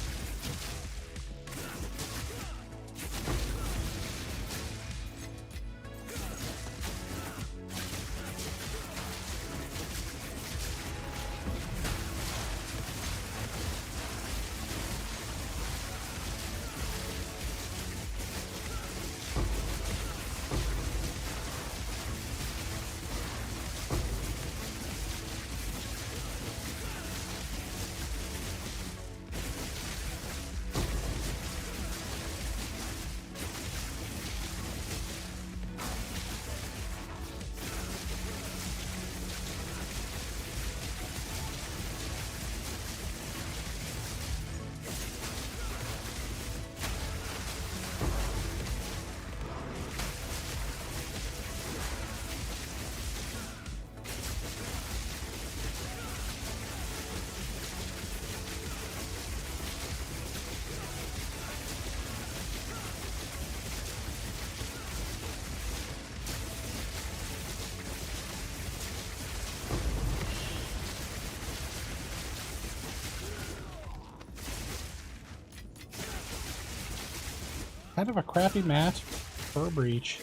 Kind of a crappy match for a breach.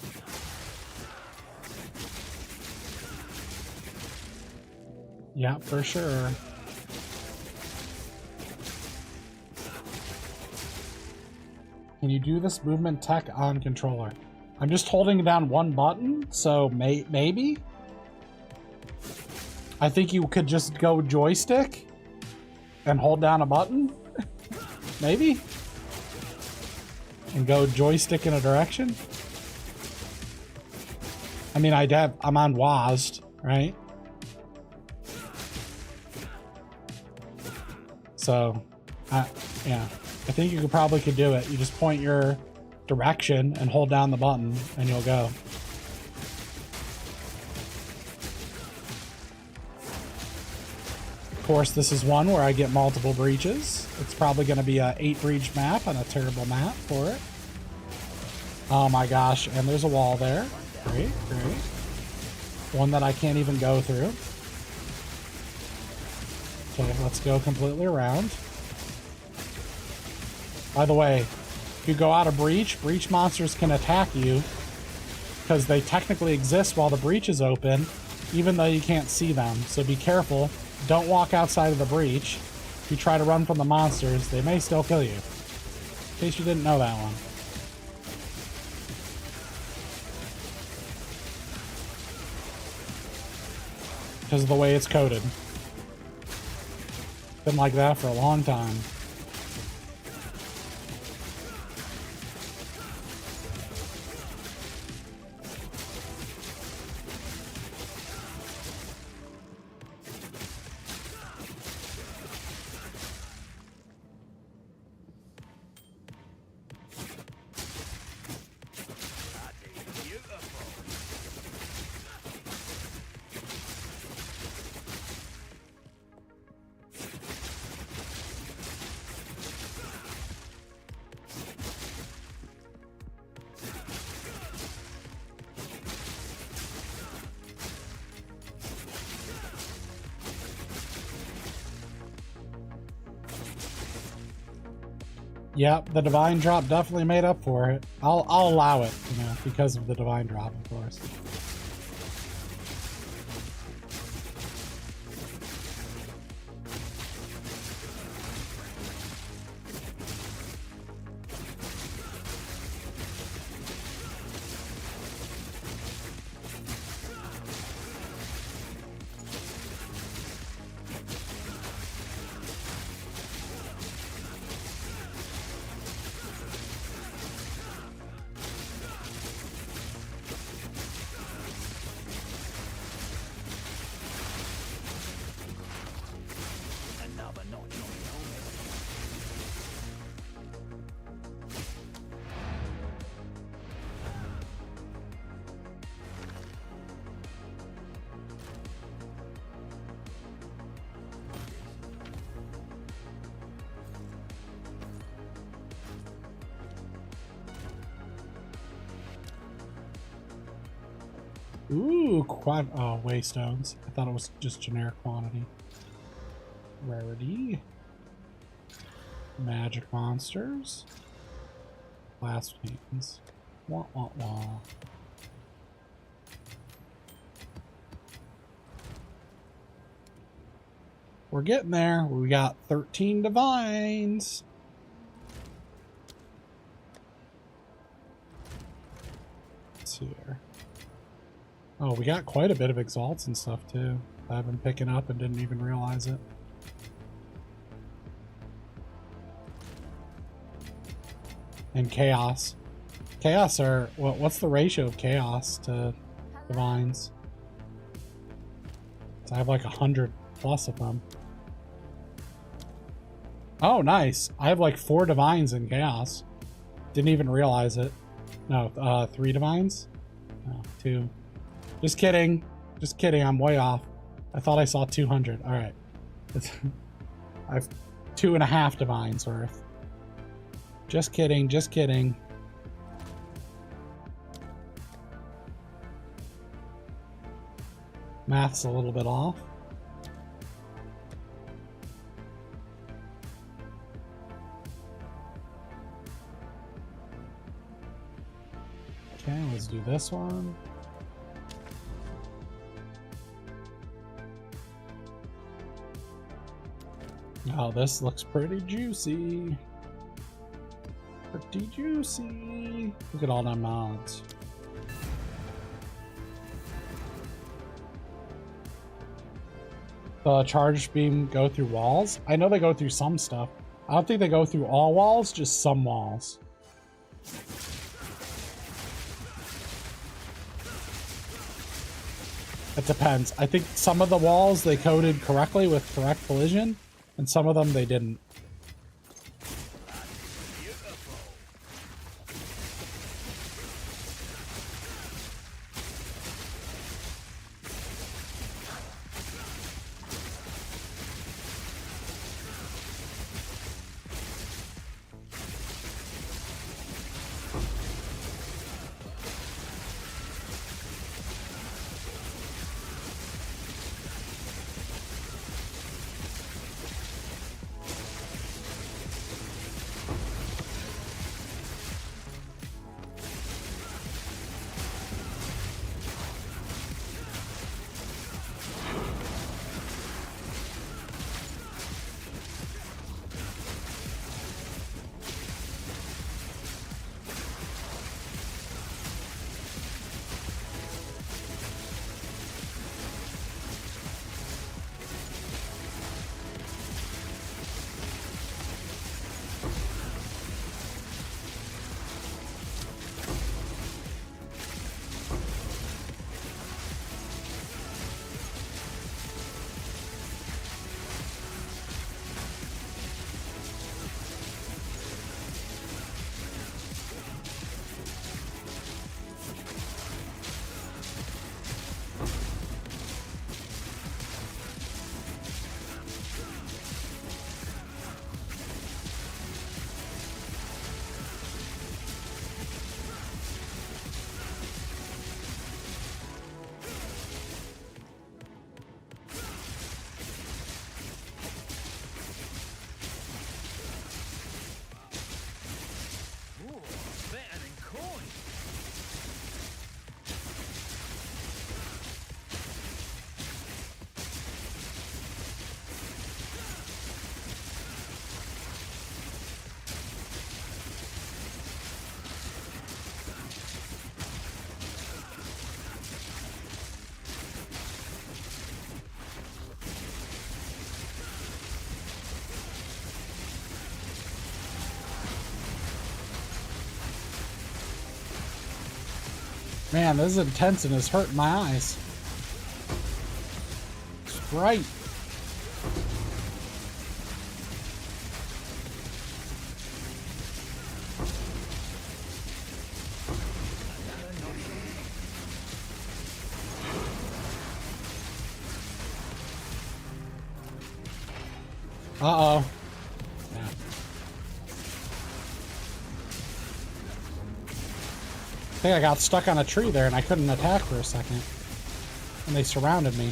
Yeah, for sure. Can you do this movement tech on controller? I'm just holding down one button, so maybe? I think you could just go joystick and hold down a button? Maybe? And go joystick in a direction? I mean, I'm on WASD, right? So, yeah. I think you probably could do it. You just point your direction and hold down the button and you'll go. Of course, this is one where I get multiple breaches. It's probably going to be a 8 breach map and a terrible map for it. Oh my gosh, and there's a wall there. Great, great. One that I can't even go through. Okay, let's go completely around. By the way, if you go out of breach, breach monsters can attack you because they technically exist while the breach is open, even though you can't see them. So be careful. Don't walk outside of the breach. If you try to run from the monsters, they may still kill you. In case you didn't know that one. Because of the way it's coded. Been like that for a long time. Yep, the divine drop definitely made up for it. I'll allow it, you know, because of the divine drop, of course. Another notch on the helmet. Ooh, oh, waystones. I thought it was just generic quantity. Rarity. Magic monsters. Blast paintings. Wah, wah, wah. We're getting there. We got 13 divines. Let's see here. Oh, we got quite a bit of exalts and stuff too. I've been picking up and didn't even realize it. And chaos. Chaos are, what's the ratio of chaos to divines? So I have like 100 plus of them. Oh, nice. I have like 4 divines in chaos. Didn't even realize it. No, 3 divines? No, 2. Just kidding. Just kidding. I'm way off. I thought I saw 200. All right. I have 2.5 divines worth. Just kidding. Just kidding. Math's a little bit off. Okay, let's do this one. Oh, this looks pretty juicy. Pretty juicy. Look at all them mods. The charge beam go through walls? I know they go through some stuff. I don't think they go through all walls, just some walls. It depends. I think some of the walls they coded correctly with correct collision, and some of them they didn't. Man, this is intense and it's hurting my eyes. It's bright. Uh-oh. Yeah. I think I got stuck on a tree there and I couldn't attack for a second. And they surrounded me.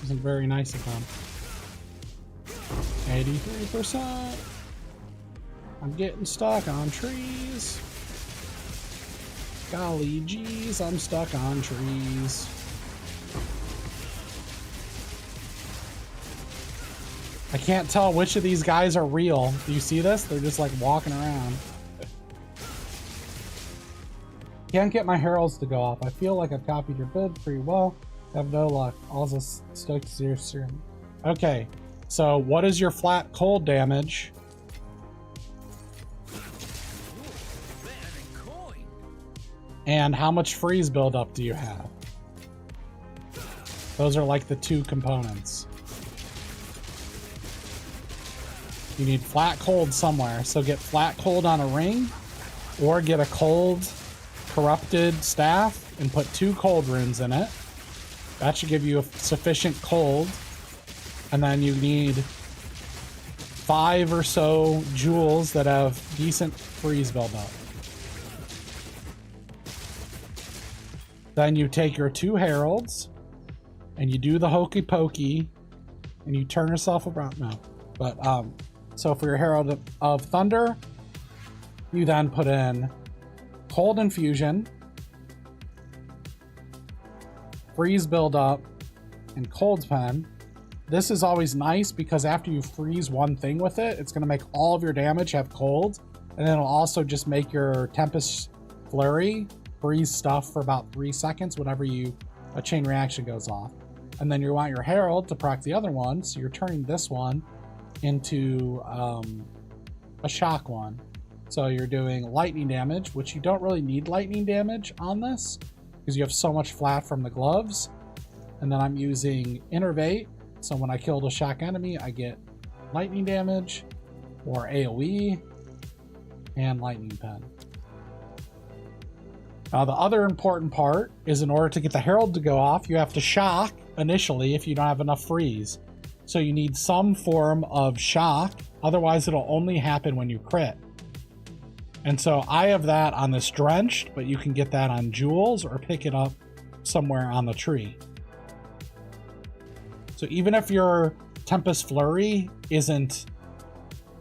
Wasn't very nice of them. 83%. I'm getting stuck on trees. Golly geez, I'm stuck on trees. I can't tell which of these guys are real. Do you see this? They're just like walking around. Can't get my heralds to go off. I feel like I've copied your bid pretty well. Have no luck. Also stuck to your serum. Okay, so what is your flat cold damage? And how much freeze buildup do you have? Those are like the two components. You need flat cold somewhere, so get flat cold on a ring, or get a cold corrupted staff and put 2 cold runes in it. That should give you a sufficient cold, and then you need 5 or so jewels that have decent freeze buildup. Then you take your 2 heralds, and you do the hokey pokey, and you turn yourself around. No, but so for your Herald of Thunder, you then put in Cold Infusion, Freeze Buildup, and Cold Pen. This is always nice because after you freeze one thing with it, it's going to make all of your damage have cold, and then it'll also just make your Tempest Flurry freeze stuff for about 3 seconds whenever a chain reaction goes off. And then you want your Herald to proc the other one, so you're turning this one into a shock one. So you're doing lightning damage, which you don't really need lightning damage on this because you have so much flat from the gloves. And then I'm using Innervate, so when I killed a shock enemy, I get lightning damage or AoE and lightning pen. Now the other important part is in order to get the Herald to go off, you have to shock initially if you don't have enough freeze. So you need some form of shock, otherwise it'll only happen when you crit. And so I have that on this Drenched, but you can get that on Jewels or pick it up somewhere on the tree. So even if your Tempest Flurry isn't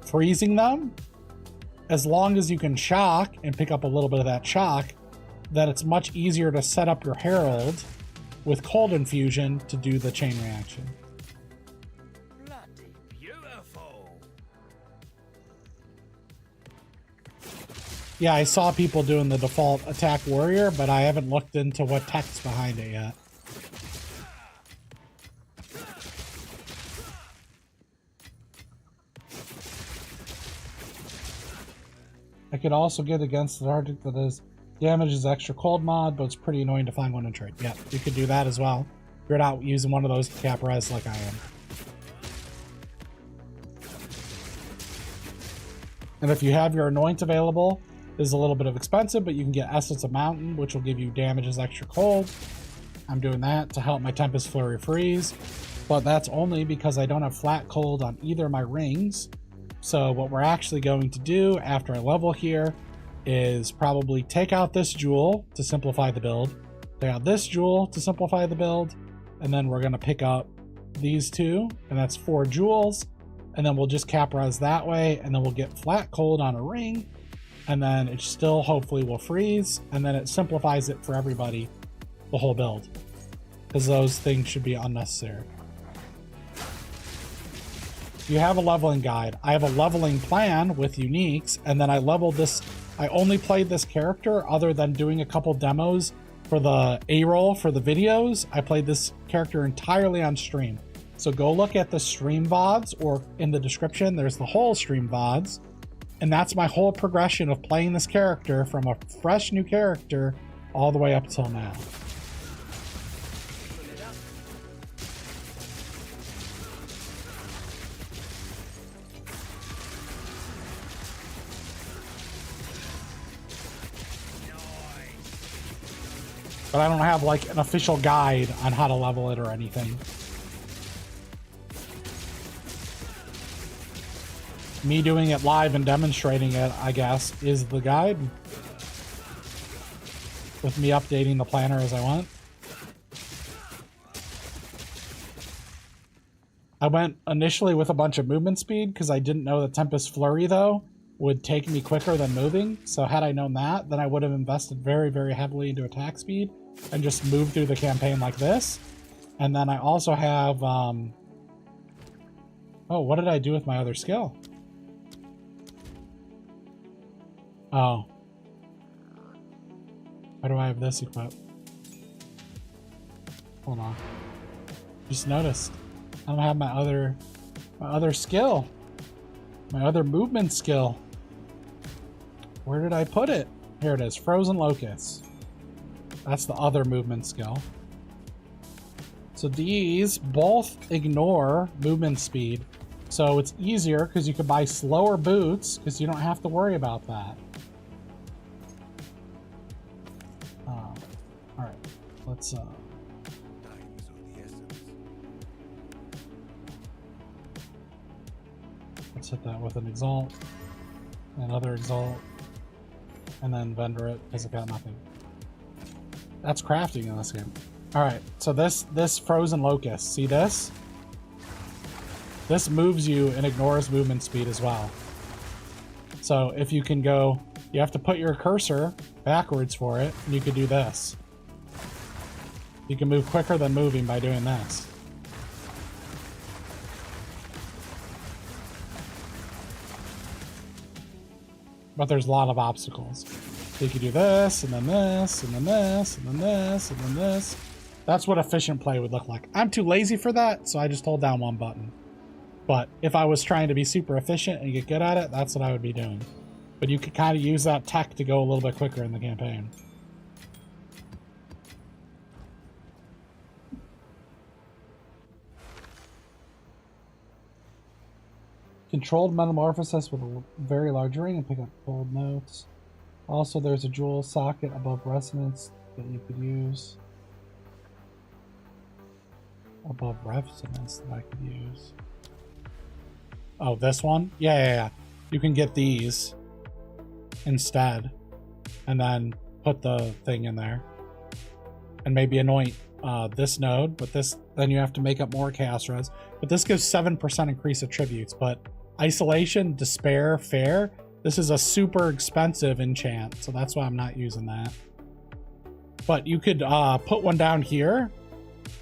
freezing them, as long as you can shock and pick up a little bit of that shock, then it's much easier to set up your Herald with Cold Infusion to do the chain reaction. Yeah, I saw people doing the default attack warrior, but I haven't looked into what tech's behind it yet. I could also get against the target that is damages extra cold mod, but it's pretty annoying to find one in trade. Yeah, you could do that as well. You're not using one of those to cap res like I am. And if you have your Anoint available, this is a little bit of expensive, but you can get Essence of Mountain, which will give you damages extra cold. I'm doing that to help my Tempest Flurry freeze, but that's only because I don't have flat cold on either of my rings. So what we're actually going to do after I level here is probably take out this jewel to simplify the build, take out this jewel to simplify the build, and then we're going to pick up these 2, and that's 4 jewels, and then we'll just cap res that way, and then we'll get flat cold on a ring, and then it still hopefully will freeze, and then it simplifies it for everybody, the whole build, because those things should be unnecessary. You have a leveling guide. I have a leveling plan with uniques, and then I leveled this. I only played this character other than doing a couple demos for the A-roll for the videos. I played this character entirely on stream. So go look at the stream VODs, or in the description, there's the whole stream VODs. And that's my whole progression of playing this character from a fresh new character all the way up till now. But I don't have like an official guide on how to level it or anything. Me doing it live and demonstrating it, I guess, is the guide. With me updating the planner as I want. I went initially with a bunch of movement speed because I didn't know that Tempest Flurry, though, would take me quicker than moving. So had I known that, then I would have invested very, very heavily into attack speed and just moved through the campaign like this. And then I also have... oh, what did I do with my other skill? Oh. Why do I have this equipped? Hold on. Just noticed. I don't have my other skill. My other movement skill. Where did I put it? Here it is. Frozen Locust. That's the other movement skill. So these both ignore movement speed. So it's easier because you can buy slower boots because you don't have to worry about that. Alright. Let's hit that with an Exalt. Another Exalt. And then vendor it because it got nothing. That's crafting in this game. Alright, so this Frozen Locust, see this? This moves you and ignores movement speed as well. So if you can go, you have to put your cursor backwards for it, and you could do this. You can move quicker than moving by doing this. But there's a lot of obstacles. So you can do this, and then this, and then this, and then this, and then this. That's what efficient play would look like. I'm too lazy for that, so I just hold down one button. But if I was trying to be super efficient and get good at it, that's what I would be doing. But you could kind of use that tech to go a little bit quicker in the campaign. Controlled metamorphosis with a very large ring and pick up gold notes. Also, there's a jewel socket above resonance that you could use. Above resonance that I could use. Oh, this one? Yeah. You can get these instead. And then put the thing in there. And maybe anoint this node. But this, then you have to make up more chaos res. But this gives 7% increase attributes. But isolation, despair, fair. This is a super expensive enchant. So that's why I'm not using that. But you could put one down here.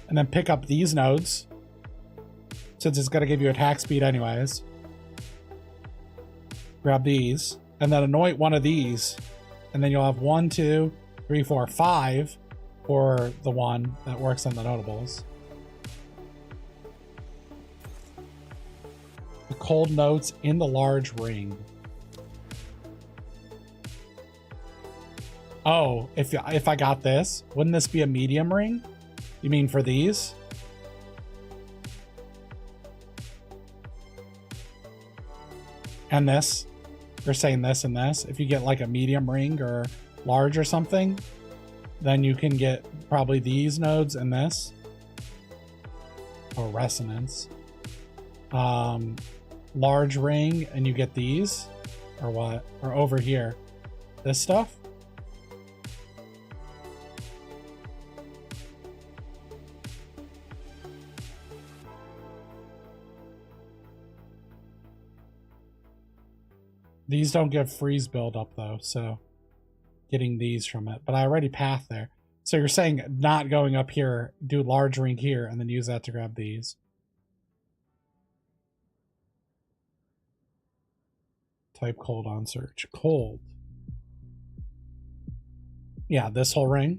And then pick up these nodes. Since it's going to give you attack speed anyways. Grab these. And then anoint one of these. And then you'll have 1, 2, 3, 4, 5 for the one that works on the notables. The cold notes in the large ring. Oh, if I got this, wouldn't this be a medium ring? You mean for these? And this? You're saying this and this? If you get like a medium ring or large or something, then you can get probably these nodes and this. Or resonance. Large ring and you get these? Or what? Or over here. This stuff? These don't give freeze buildup though, so getting these from it. But I already path there. So you're saying not going up here, do large ring here, and then use that to grab these. Type cold on search. Cold. Yeah, this whole ring.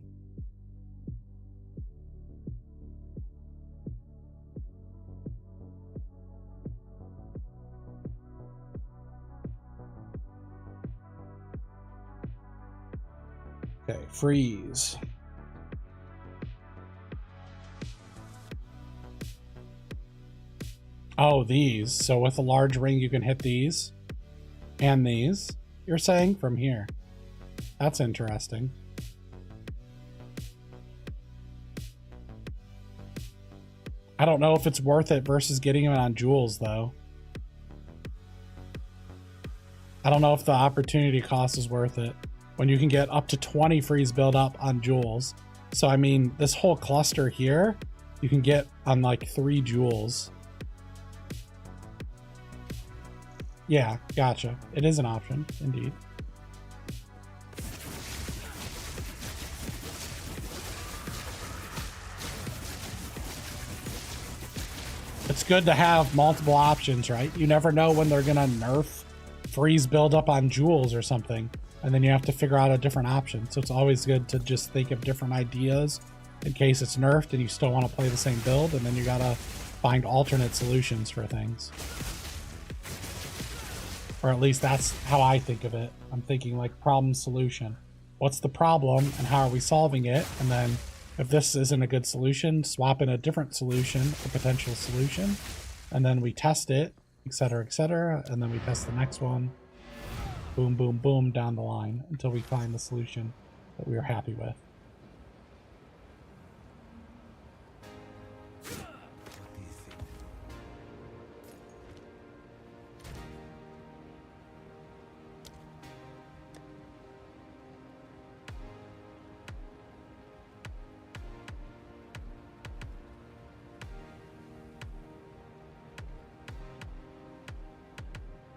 Okay, freeze. Oh, these. So with a large ring, you can hit these and these. You're saying from here. That's interesting. I don't know if it's worth it versus getting it on jewels, though. I don't know if the opportunity cost is worth it when you can get up to 20 freeze build up on jewels. So, I mean, this whole cluster here, you can get on like 3 jewels. Yeah, gotcha. It is an option, indeed. It's good to have multiple options, right? You never know when they're gonna nerf freeze build up on jewels or something, and then you have to figure out a different option. So it's always good to just think of different ideas in case it's nerfed and you still want to play the same build, and then you gotta find alternate solutions for things. Or at least that's how I think of it. I'm thinking like problem solution. What's the problem and how are we solving it? And then if this isn't a good solution, swap in a different solution, a potential solution, and then we test it, etc., and then we test the next one. Boom, boom, boom, down the line until we find the solution that we are happy with.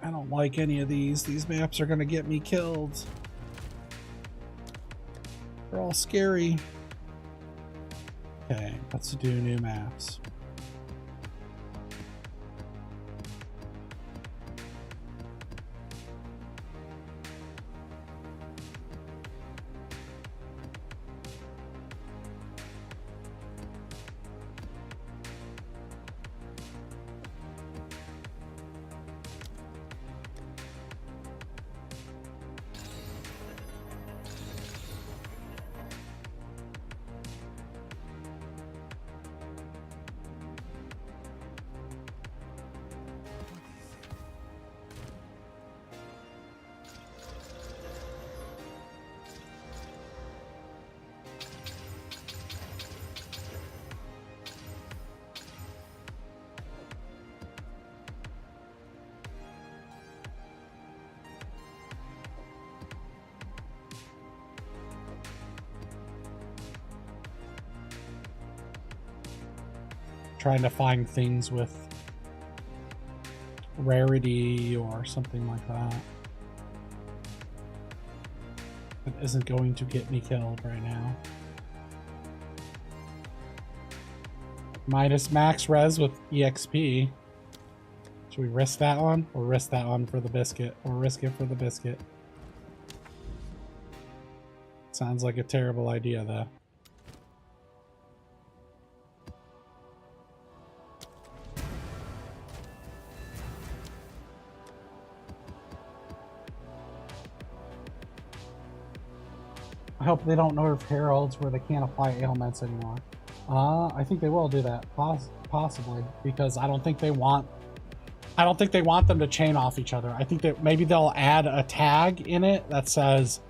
I don't like any of these. These maps are gonna get me killed. They're all scary. Okay, let's do new maps. Trying to find things with rarity or something like that. It isn't going to get me killed right now. Minus max res with EXP. Should we risk that one? Or risk that one for the biscuit? Or risk it for the biscuit? Sounds like a terrible idea though. I hope they don't nerf heralds where they can't apply ailments anymore. I think they will do that, possibly, because I don't think they want them to chain off each other. I think that maybe they'll add a tag in it that says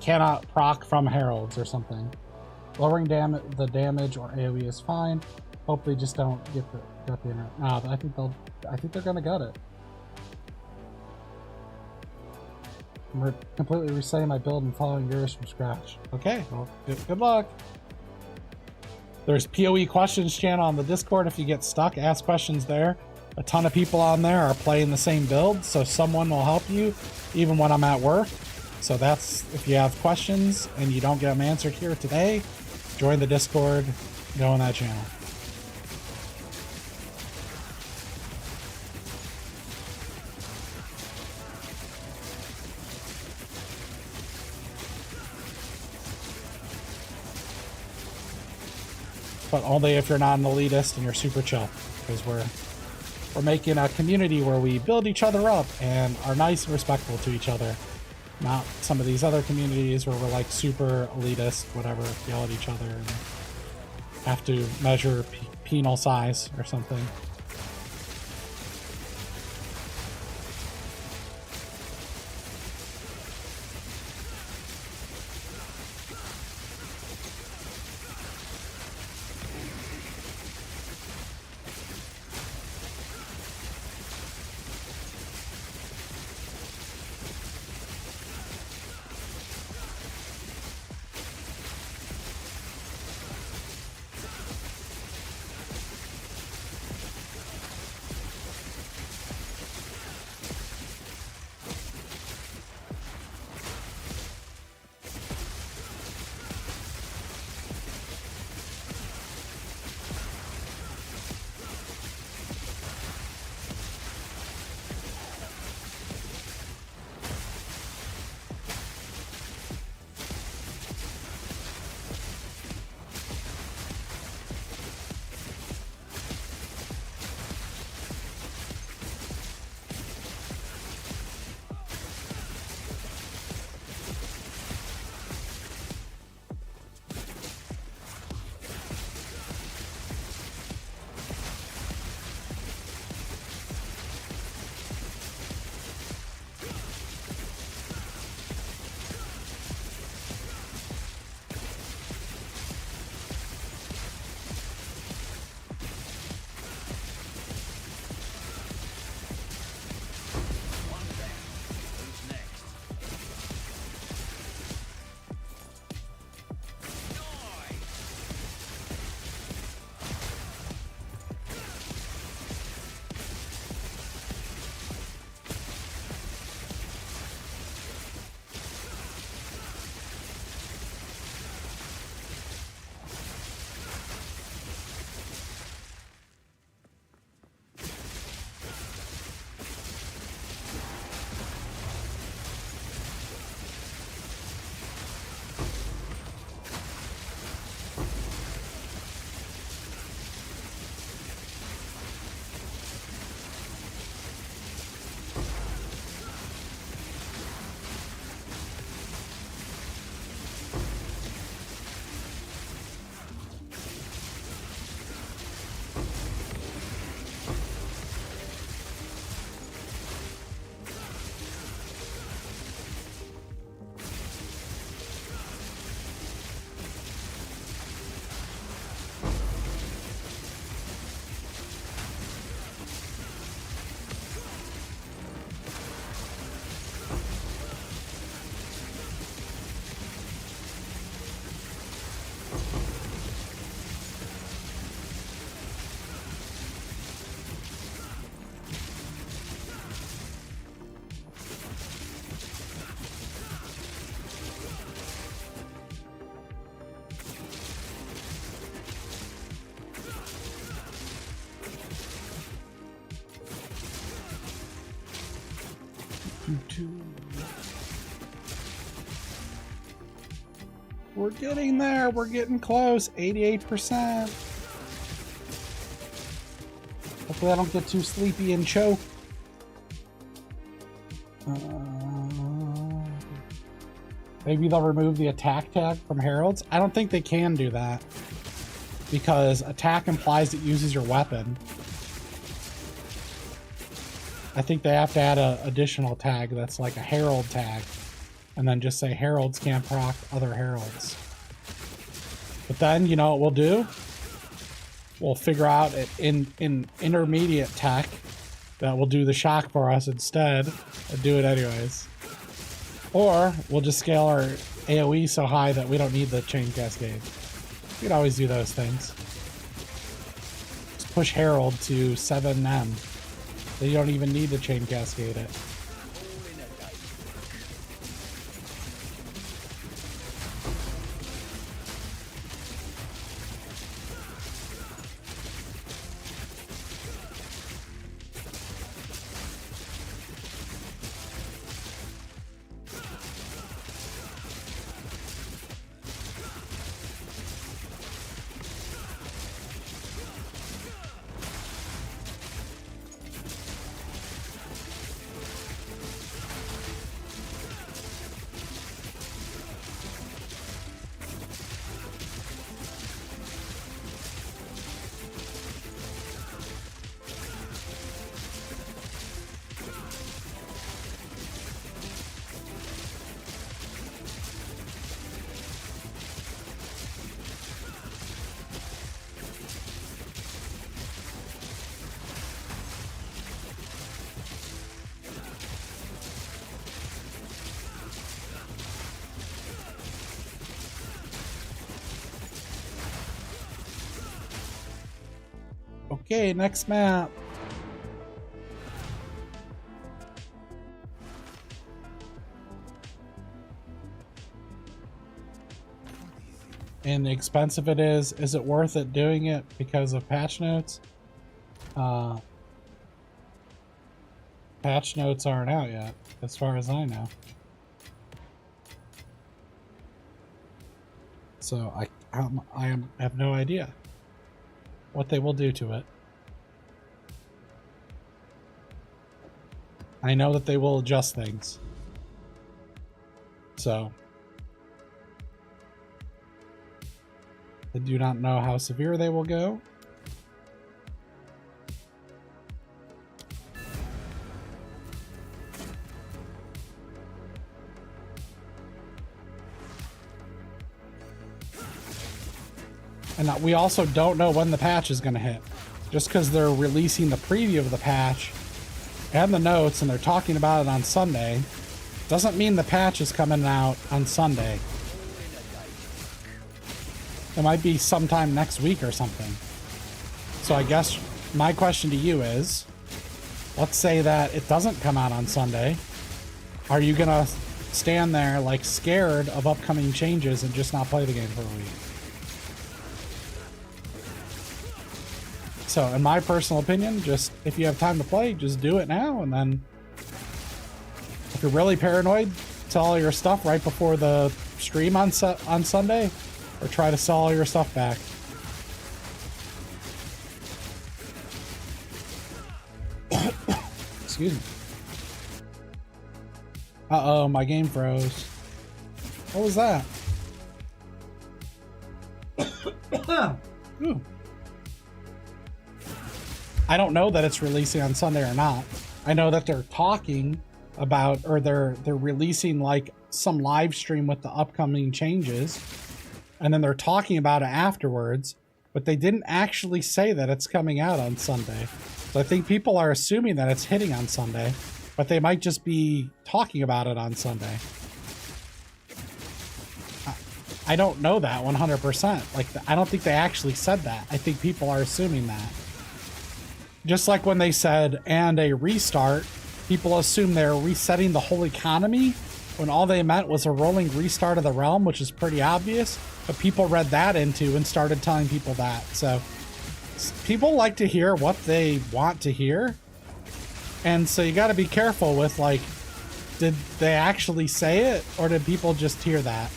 cannot proc from heralds or something. Lowering the damage or AoE is fine. Hope they just don't get the internet. No, I think they're gonna gut it. I'm completely resetting my build and following yours from scratch. Okay, well, good luck. There's POE questions channel on the Discord. If you get stuck, ask questions there. A ton of people on there are playing the same build, so someone will help you even when I'm at work. So that's, if you have questions and you don't get them answered here today, join the Discord, go on that channel. But only if you're not an elitist and you're super chill, because we're making a community where we build each other up and are nice and respectful to each other. Not some of these other communities where we're like super elitist, whatever, yell at each other and have to measure penal size or something. We're getting there. We're getting close. 88%. Hopefully I don't get too sleepy and choke. Maybe they'll remove the attack tag from heralds. I don't think they can do that because attack implies it uses your weapon. I think they have to add an additional tag that's like a herald tag and then just say heralds can't proc other heralds. But then, you know what we'll do? We'll figure out in intermediate tech that will do the shock for us instead and do it anyways. Or we'll just scale our AoE so high that we don't need the chain cascade. We can always do those things. Just push herald to 7M. So you don't even need to chain cascade it. Okay, next map. And expensive it is it worth it doing it because of patch notes? Patch notes aren't out yet, as far as I know. So I have no idea what they will do to it. I know that they will adjust things. So I do not know how severe they will go. And we also don't know when the patch is going to hit. Just because they're releasing the preview of the patch and the notes and they're talking about it on Sunday doesn't mean the patch is coming out on Sunday. It might be sometime next week or something. So I guess my question to you is, let's say that it doesn't come out on Sunday. Are you going to stand there like scared of upcoming changes and just not play the game for a week? So in my personal opinion, just if you have time to play, just do it now. And then if you're really paranoid, sell all your stuff right before the stream on Sunday, or try to sell all your stuff back. Excuse me. Uh-oh, my game froze. What was that? Ooh. I don't know that it's releasing on Sunday or not. I know that they're talking about, or they're releasing like some live stream with the upcoming changes, and then they're talking about it afterwards, but they didn't actually say that it's coming out on Sunday. So I think people are assuming that it's hitting on Sunday, but they might just be talking about it on Sunday. I don't know that 100%. Like, I don't think they actually said that. I think people are assuming that. Just like when they said, and a restart, people assume they're resetting the whole economy, when all they meant was a rolling restart of the realm, which is pretty obvious. But people read that into and started telling people that. So people like to hear what they want to hear. And so you got to be careful with, like, did they actually say it, or did people just hear that?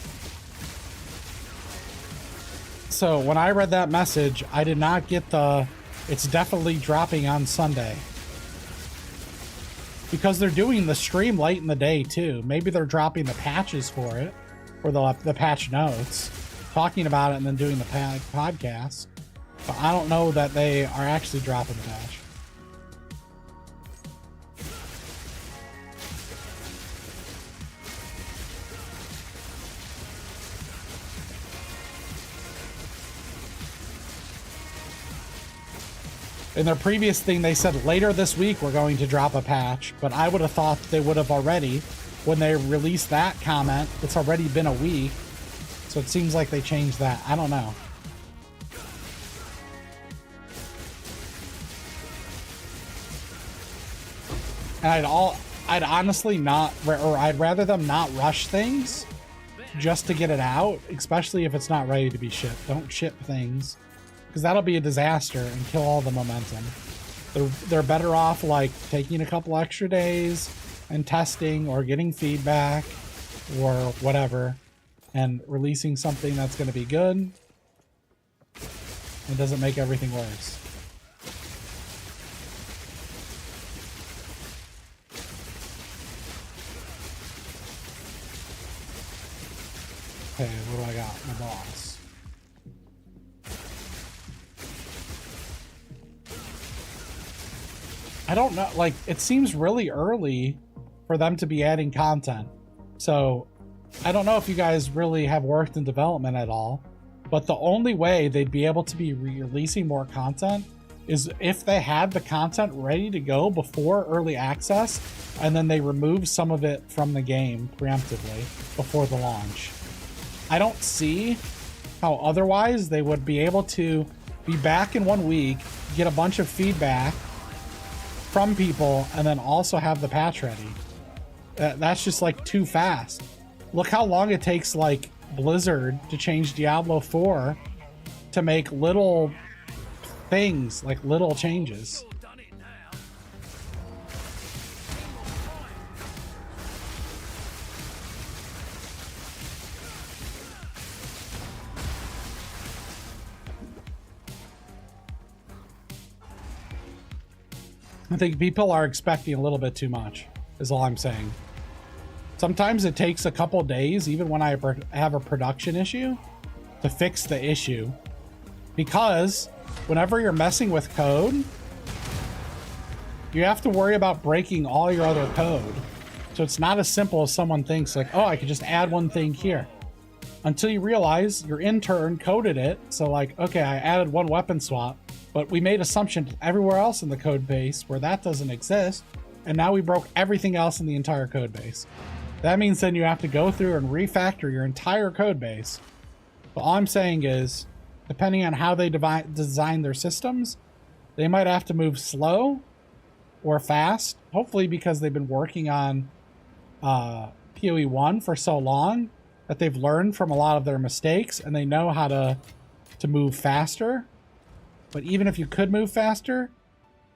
So when I read that message, I did not get the, it's definitely dropping on Sunday. Because they're doing the stream late in the day too. Maybe they're dropping the patches for it, or the patch notes, talking about it and then doing the podcast. But I don't know that they are actually dropping the patch. In their previous thing, they said later this week we're going to drop a patch, but I would have thought they would have already. When they released that comment, it's already been a week, so it seems like they changed that. I don't know. And I'd honestly not, or I'd rather them not rush things just to get it out, especially if it's not ready to be shipped. Don't ship things, because that'll be a disaster and kill all the momentum. They're better off like taking a couple extra days and testing or getting feedback or whatever and releasing something that's going to be good. It doesn't make everything worse. Okay, what do I got? My boss. I don't know, like, it seems really early for them to be adding content. So I don't know if you guys really have worked in development at all, but the only way they'd be able to be releasing more content is if they had the content ready to go before early access, and then they remove some of it from the game preemptively before the launch. I don't see how otherwise they would be able to be back in 1 week, get a bunch of feedback from people, and then also have the patch ready. That's just like too fast. Look how long it takes like Blizzard to change Diablo 4 to make little things, like little changes. I think people are expecting a little bit too much, is all I'm saying. Sometimes it takes a couple days, even when I have a production issue, to fix the issue. Because whenever you're messing with code, you have to worry about breaking all your other code. So it's not as simple as someone thinks, like, oh, I could just add one thing here. Until you realize your intern coded it. So like, okay, I added one weapon swap, but we made assumptions everywhere else in the code base where that doesn't exist. And now we broke everything else in the entire code base. That means then you have to go through and refactor your entire code base. But all I'm saying is, depending on how they design their systems, they might have to move slow or fast. Hopefully because they've been working on POE1 for so long that they've learned from a lot of their mistakes and they know how to move faster. But even if you could move faster,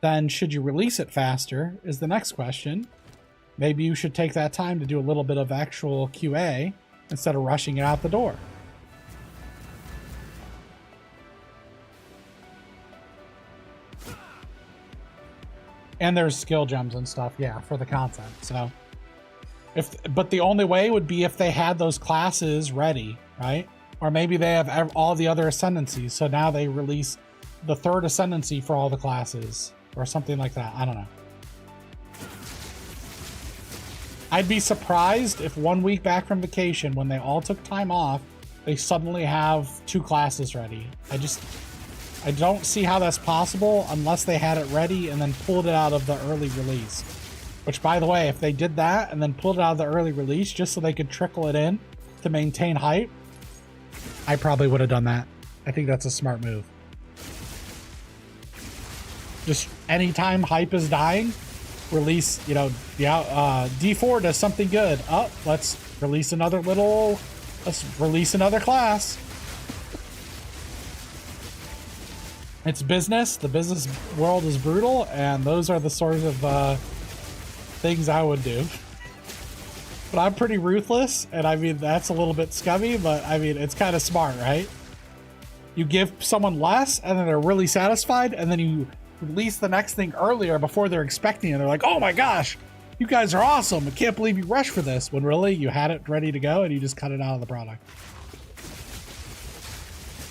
then should you release it faster is the next question. Maybe you should take that time to do a little bit of actual QA instead of rushing it out the door. And there's skill gems and stuff, yeah, for the content. So, but the only way would be if they had those classes ready, right? Or maybe they have all the other ascendancies, so now they release the third ascendancy for all the classes, or something like that. I don't know. I'd be surprised if 1 week back from vacation, when they all took time off, they suddenly have 2 classes ready. I don't see how that's possible unless they had it ready and then pulled it out of the early release. Which, by the way, if they did that and then pulled it out of the early release just so they could trickle it in to maintain hype, I probably would have done that. I think that's a smart move. Just anytime hype is dying, release, you know, D4 does something good. Oh, let's release another class. It's business. The business world is brutal, and those are the sorts of things I would do. But I'm pretty ruthless, and I mean, that's a little bit scummy, but I mean, it's kind of smart, right? You give someone less, and then they're really satisfied, and then you release the next thing earlier before they're expecting it. They're like, oh my gosh, you guys are awesome. I can't believe you rushed for this. When really, you had it ready to go, and you just cut it out of the product.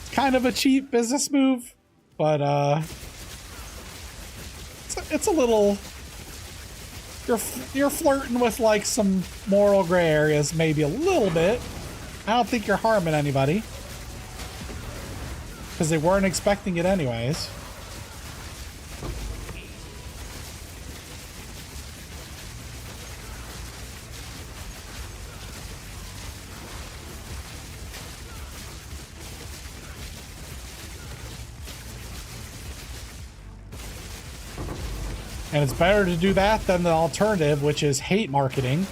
It's kind of a cheap business move. But it's a little, you're flirting with like some moral gray areas, maybe a little bit. I don't think you're harming anybody because they weren't expecting it anyways. And it's better to do that than the alternative, which is hate marketing.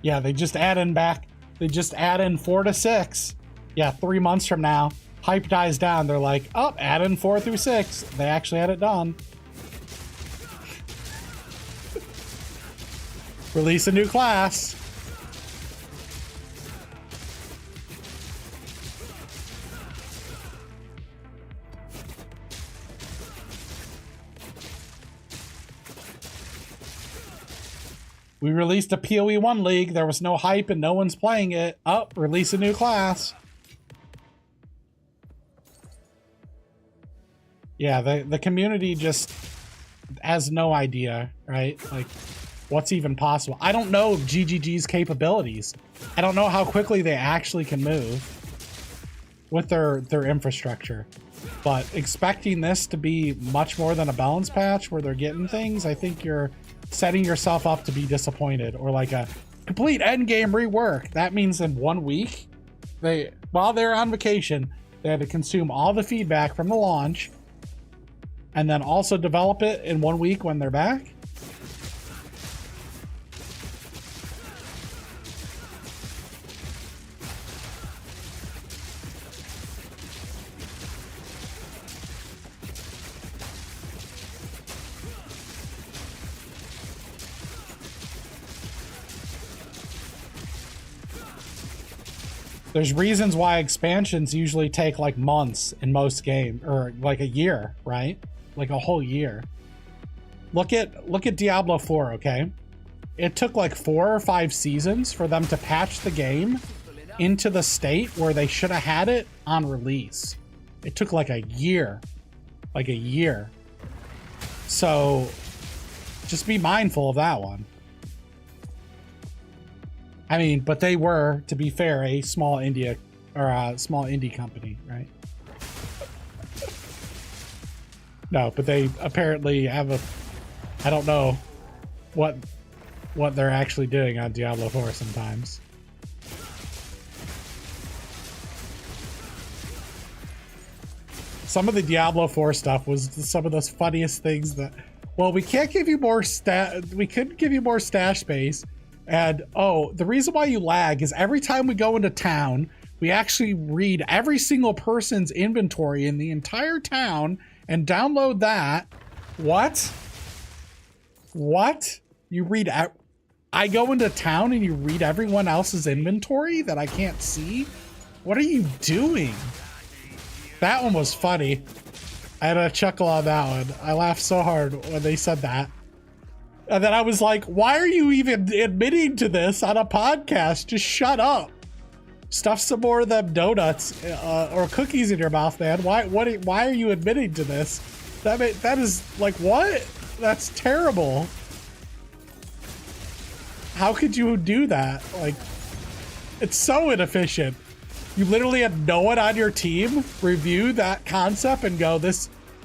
Yeah, they just add in 4 to 6. Yeah, 3 months from now, hype dies down. They're like, oh, add in 4 through 6. They actually had it done. Release a new class. We released a POE1 league. There was no hype and no one's playing it. Oh, release a new class. Yeah, the community just has no idea, right? Like, what's even possible. I don't know GGG's capabilities. I don't know how quickly they actually can move with their infrastructure. But expecting this to be much more than a balance patch where they're getting things, I think you're setting yourself up to be disappointed. Or like a complete endgame rework. That means in 1 week, while they're on vacation, they had to consume all the feedback from the launch and then also develop it in 1 week when they're back. There's reasons why expansions usually take like months in most games, or like a year, right? Like a whole year. Look at Diablo 4, okay? It took like 4 or 5 seasons for them to patch the game into the state where they should have had it on release. It took like a year. Like a year. So just be mindful of that one. I mean, but they were, to be fair, a small indie company, right? No, but they apparently have a, I don't know what they're actually doing on Diablo 4 sometimes. Some of the Diablo 4 stuff was some of those funniest things that, well, we can't give you more we couldn't give you more stash space. And, oh, the reason why you lag is every time we go into town, we actually read every single person's inventory in the entire town and download that. What? What? You read... I go into town and you read everyone else's inventory that I can't see? What are you doing? That one was funny. I had a chuckle on that one. I laughed so hard when they said that. And then I was like, why are you even admitting to this on a podcast? Just shut up. Stuff some more of them donuts or cookies in your mouth, man. Why are you admitting to this? That is like, what? That's terrible. How could you do that? Like, it's so inefficient. You literally had no one on your team review that concept and go,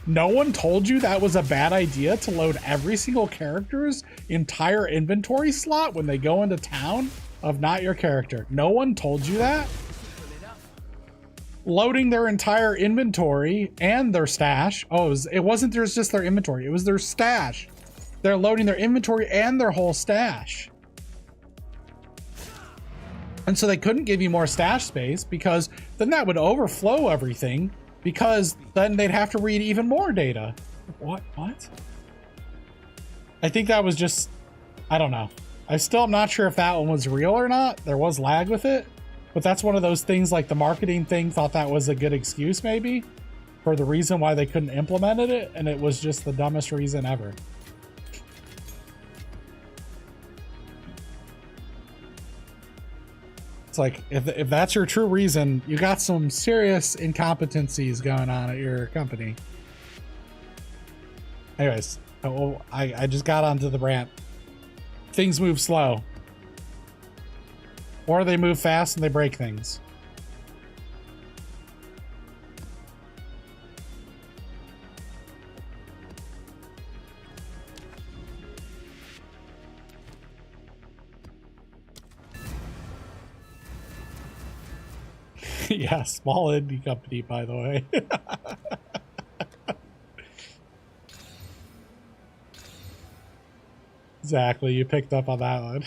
no one told you that was a bad idea to load every single character's entire inventory slot when they go into town of not your character. No one told you that? Loading their entire inventory and their stash. Oh, it wasn't just their inventory. It was their stash. They're loading their inventory and their whole stash. And so they couldn't give you more stash space because then that would overflow everything. Because then they'd have to read even more data. What? I think that was just, I don't know. I still am not sure if that one was real or not. There was lag with it. But that's one of those things, like the marketing thing thought that was a good excuse maybe for the reason why they couldn't implement it. And it was just the dumbest reason ever. It's like, if that's your true reason, you got some serious incompetencies going on at your company. Anyways, I just got onto the rant. Things move slow. Or they move fast and they break things. Yeah, small indie company, by the way. Exactly, you picked up on that one.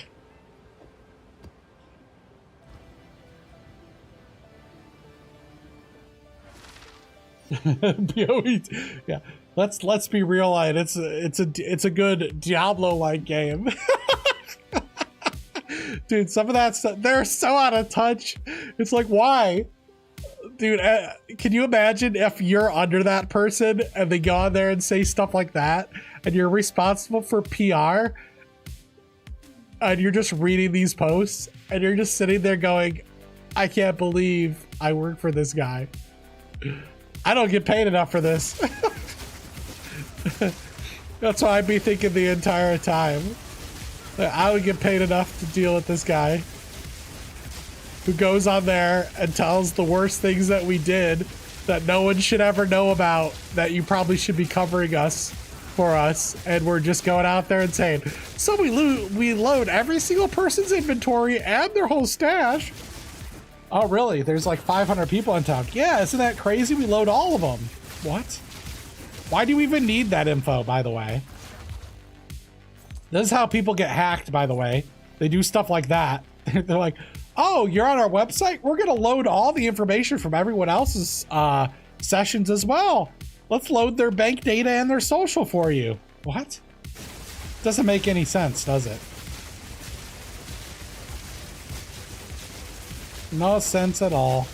POE, yeah. Let's be real, it's a good Diablo-like game. Dude, some of that stuff, they're so out of touch. It's like, why? Dude, can you imagine if you're under that person and they go on there and say stuff like that and you're responsible for PR? and you're just reading these posts and you're just sitting there going, I can't believe I work for this guy. I don't get paid enough for this. That's what I'd be thinking the entire time. I would get paid enough to deal with this guy who goes on there and tells the worst things that we did that no one should ever know about, that you probably should be covering us for us, and we're just going out there and saying, so we load every single person's inventory and their whole stash. Oh really? There's like 500 people in town. Yeah, isn't that crazy? We load all of them. What? Why do you even need that info, by the way? This is how people get hacked, by the way. They do stuff like that. They're like, oh, you're on our website? We're gonna load all the information from everyone else's sessions as well. Let's load their bank data and their social for you. What? Doesn't make any sense, does it? No sense at all.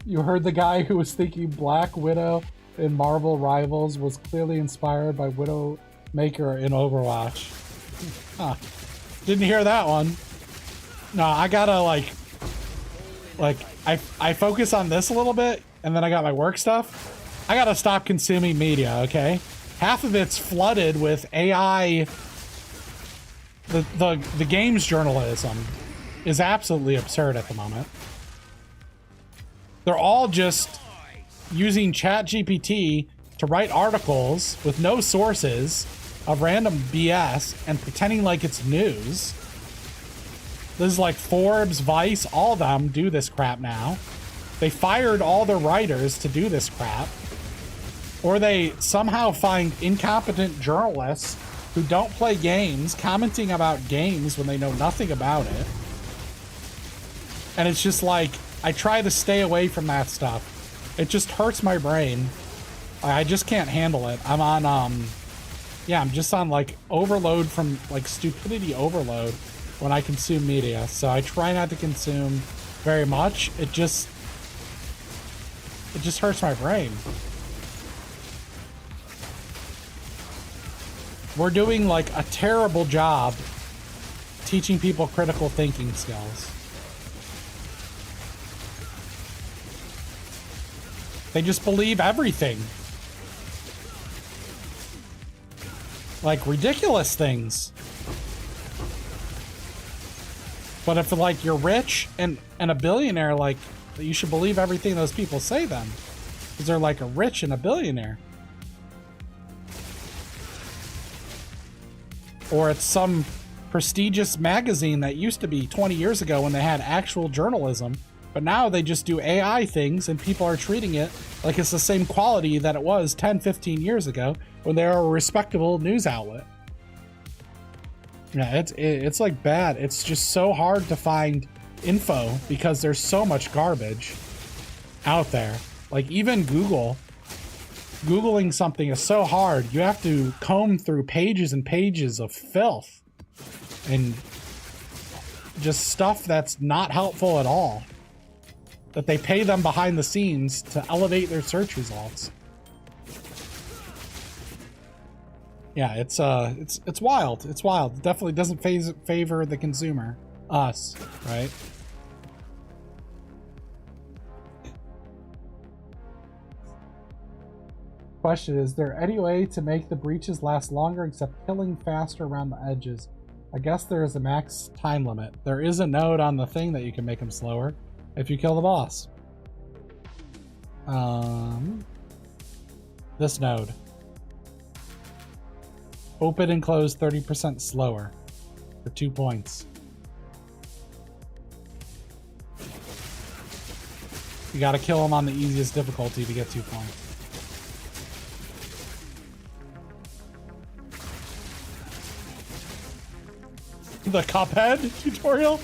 You heard the guy who was thinking Black Widow in Marvel Rivals was clearly inspired by Widowmaker in Overwatch. Huh. Didn't hear that one. No, I gotta like I focus on this a little bit, and then I got my work stuff. I gotta stop consuming media, okay? Half of it's flooded with AI. The games journalism is absolutely absurd at the moment. They're all just using ChatGPT to write articles with no sources of random BS and pretending like it's news. This is like Forbes, Vice, all of them do this crap now. They fired all their writers to do this crap. Or they somehow find incompetent journalists who don't play games commenting about games when they know nothing about it. And it's just like, I try to stay away from that stuff. It just hurts my brain. I just can't handle it. I'm on, yeah, I'm just on like overload from like stupidity overload when I consume media. So I try not to consume very much. It just hurts my brain. We're doing like a terrible job teaching people critical thinking skills. They just believe everything. Like ridiculous things. But if like you're rich and a billionaire, like you should believe everything those people say then. Because they're like a rich and a billionaire. Or it's some prestigious magazine that used to be 20 years ago when they had actual journalism. But now they just do AI things and people are treating it like it's the same quality that it was 10, 15 years ago when they were a respectable news outlet. Yeah, it's like bad. It's just so hard to find info because there's so much garbage out there. Like even Googling something is so hard. You have to comb through pages and pages of filth and just stuff that's not helpful at all. That they pay them behind the scenes to elevate their search results. Yeah, it's wild. It's wild. It definitely doesn't favor the consumer, us, right? Question: is there any way to make the breaches last longer except killing faster around the edges? I guess there is a max time limit. There is a node on the thing that you can make them slower if you kill the boss. This node. Open and close 30% slower for 2 points. You gotta kill him on the easiest difficulty to get 2 points. The Cuphead tutorial?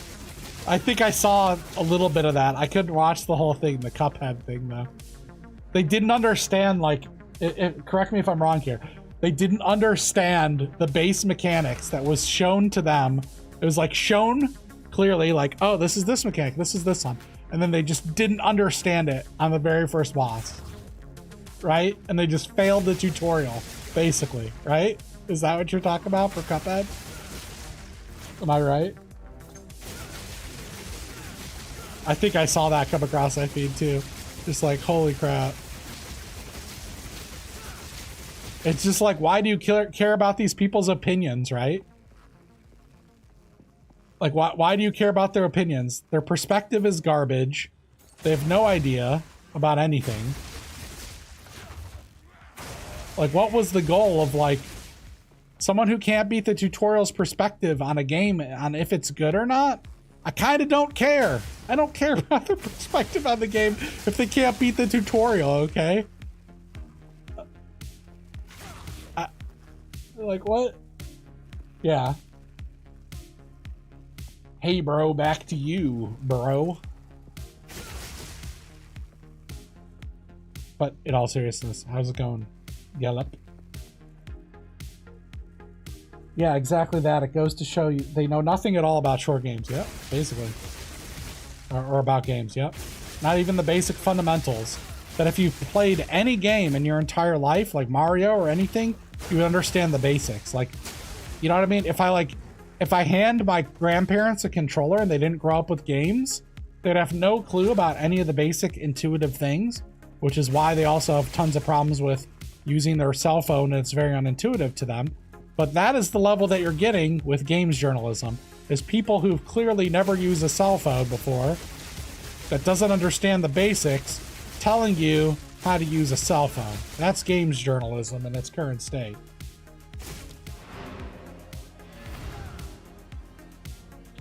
I think I saw a little bit of that. I couldn't watch the whole thing, the Cuphead thing, though. They didn't understand, like, correct me if I'm wrong here. They didn't understand the base mechanics that was shown to them. It was like shown clearly like, oh, this is this mechanic, this is this one. And then they just didn't understand it on the very first boss. Right? And they just failed the tutorial, basically, right? Is that what you're talking about for Cuphead? Am I right? I think I saw that come across my feed too. Just like, holy crap. It's just like, why do you care about these people's opinions, right? Like, why do you care about their opinions? Their perspective is garbage. They have no idea about anything. Like, what was the goal of, like, someone who can't beat the tutorial's perspective on a game, on if it's good or not? I kind of don't care. I don't care about their perspective on the game if they can't beat the tutorial, okay? Like, what? Yeah. Hey, bro, back to you, bro. But in all seriousness, how's it going? Yelp. Yeah, exactly that. It goes to show you they know nothing at all about short games. Yep, basically. Or about games, yep. Not even the basic fundamentals. That if you've played any game in your entire life, like Mario or anything, you would understand the basics. Like, you know what I mean? If I hand my grandparents a controller and they didn't grow up with games, they'd have no clue about any of the basic intuitive things, which is why they also have tons of problems with using their cell phone, and it's very unintuitive to them. But that is the level that you're getting with games journalism, is people who've clearly never used a cell phone before, that doesn't understand the basics, telling you how to use a cell phone. That's games journalism in its current state.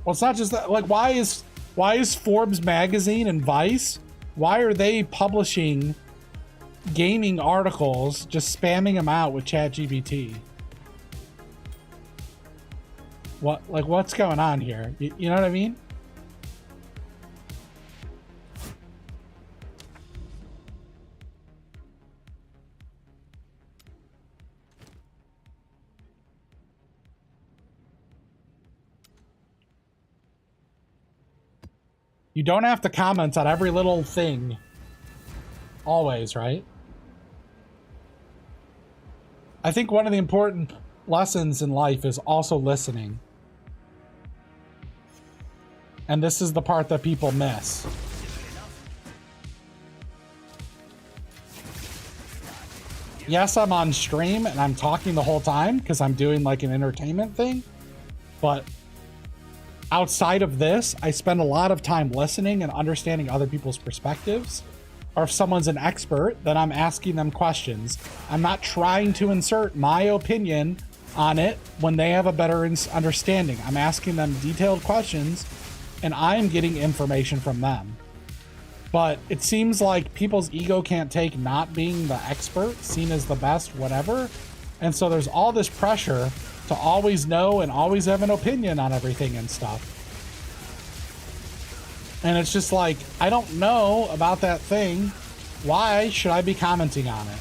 Well, it's not just that. Like, why is Forbes magazine and Vice, why are they publishing gaming articles, just spamming them out with ChatGPT? What's going on here? You know what I mean? You don't have to comment on every little thing. Always, right? I think one of the important lessons in life is also listening. And this is the part that people miss. Yes, I'm on stream and I'm talking the whole time because I'm doing like an entertainment thing. But outside of this, I spend a lot of time listening and understanding other people's perspectives. Or if someone's an expert, then I'm asking them questions. I'm not trying to insert my opinion on it when they have a better understanding. I'm asking them detailed questions and I'm getting information from them. But it seems like people's ego can't take not being the expert, seen as the best, whatever. And so there's all this pressure to always know and always have an opinion on everything and stuff. And it's just like, I don't know about that thing. Why should I be commenting on it?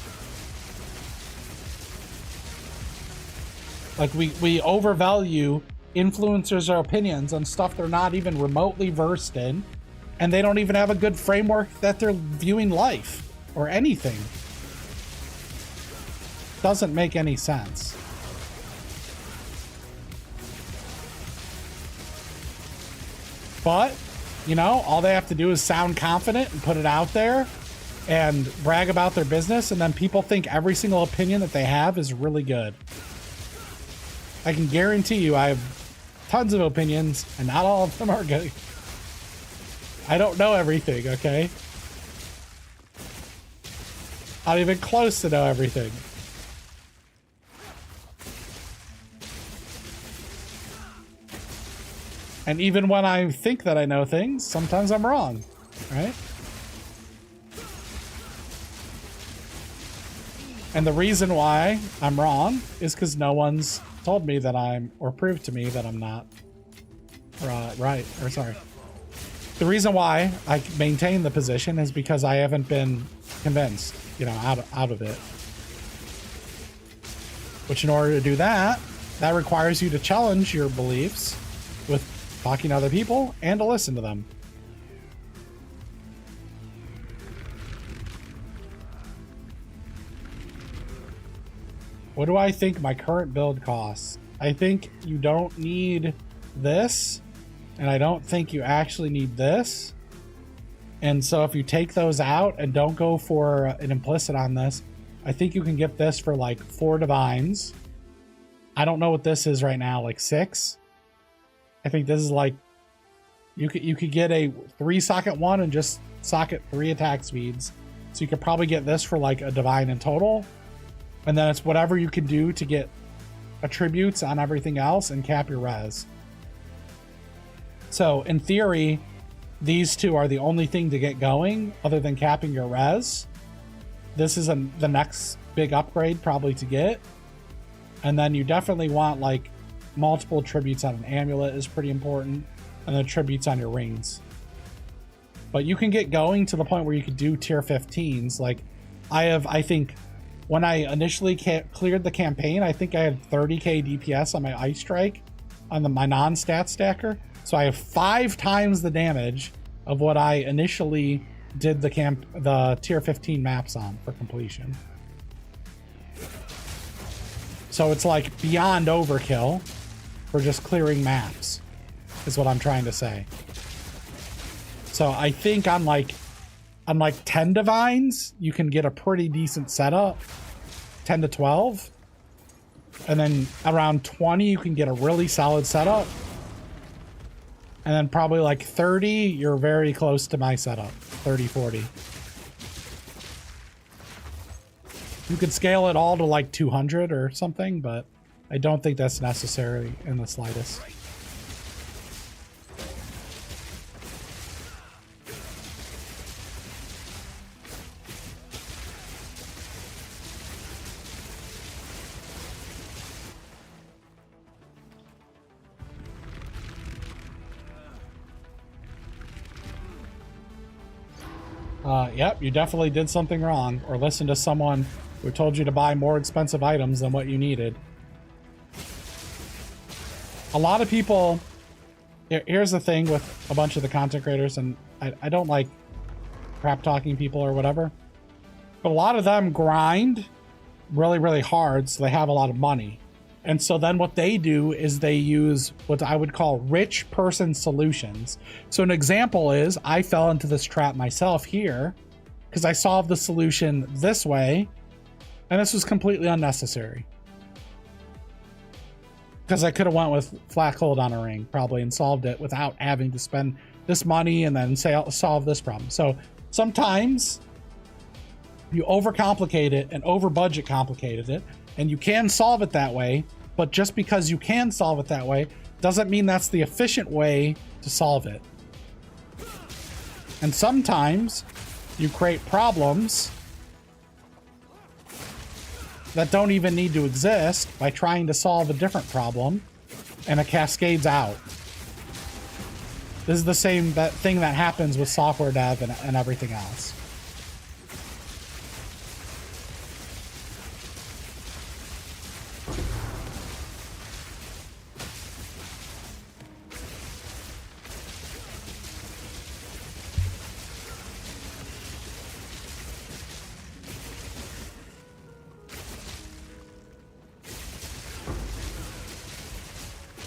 Like, we overvalue influencers' opinions on stuff they're not even remotely versed in, and they don't even have a good framework that they're viewing life or anything. Doesn't make any sense. But, you know, all they have to do is sound confident and put it out there and brag about their business, and then people think every single opinion that they have is really good. I can guarantee you I have tons of opinions, and not all of them are good. I don't know everything, okay? Not even close to know everything. And even when I think that I know things, sometimes I'm wrong, right? And the reason why I'm wrong is because no one's told me that I'm, or proved to me that I'm not right, or sorry. The reason why I maintain the position is because I haven't been convinced, you know, out of it. Which in order to do that, that requires you to challenge your beliefs with talking to other people and to listen to them. What do I think my current build costs? I think you don't need this, and I don't think you actually need this. And so if you take those out and don't go for an implicit on this, I think you can get this for like 4 divines. I don't know what this is right now, like 6. I think this is like, you could get a 3 socket one and just socket 3 attack speeds. So you could probably get this for like a divine in total. And then it's whatever you can do to get attributes on everything else and cap your res. So in theory, these two are the only thing to get going other than capping your res. This is the next big upgrade probably to get. And then you definitely want like multiple tributes on an amulet is pretty important. And then tributes on your rings. But you can get going to the point where you could do tier 15s. Like I think when I initially cleared the campaign, I think I had 30k DPS on my Ice Strike on my non-stat stacker. So I have 5 times the damage of what I initially did the tier 15 maps on for completion. So it's like beyond overkill for just clearing maps, is what I'm trying to say. So I think on like 10 divines, you can get a pretty decent setup. 10 to 12. And then around 20, you can get a really solid setup. And then probably like 30, you're very close to my setup. 30, 40. You could scale it all to like 200 or something, but I don't think that's necessary in the slightest. Yep, you definitely did something wrong, or listened to someone who told you to buy more expensive items than what you needed. A lot of people, here's the thing with a bunch of the content creators, and I don't like crap talking people or whatever, but a lot of them grind really, really hard so they have a lot of money. And so then what they do is they use what I would call rich person solutions. So an example is I fell into this trap myself here because I solved the solution this way, and this was completely unnecessary. Because I could have went with flat hold on a ring probably and solved it without having to spend this money and then solve this problem. So sometimes you overcomplicate it and over budget complicated it, and you can solve it that way, but just because you can solve it that way doesn't mean that's the efficient way to solve it. And sometimes you create problems that don't even need to exist by trying to solve a different problem, and it cascades out. This is the same thing that happens with software dev and everything else.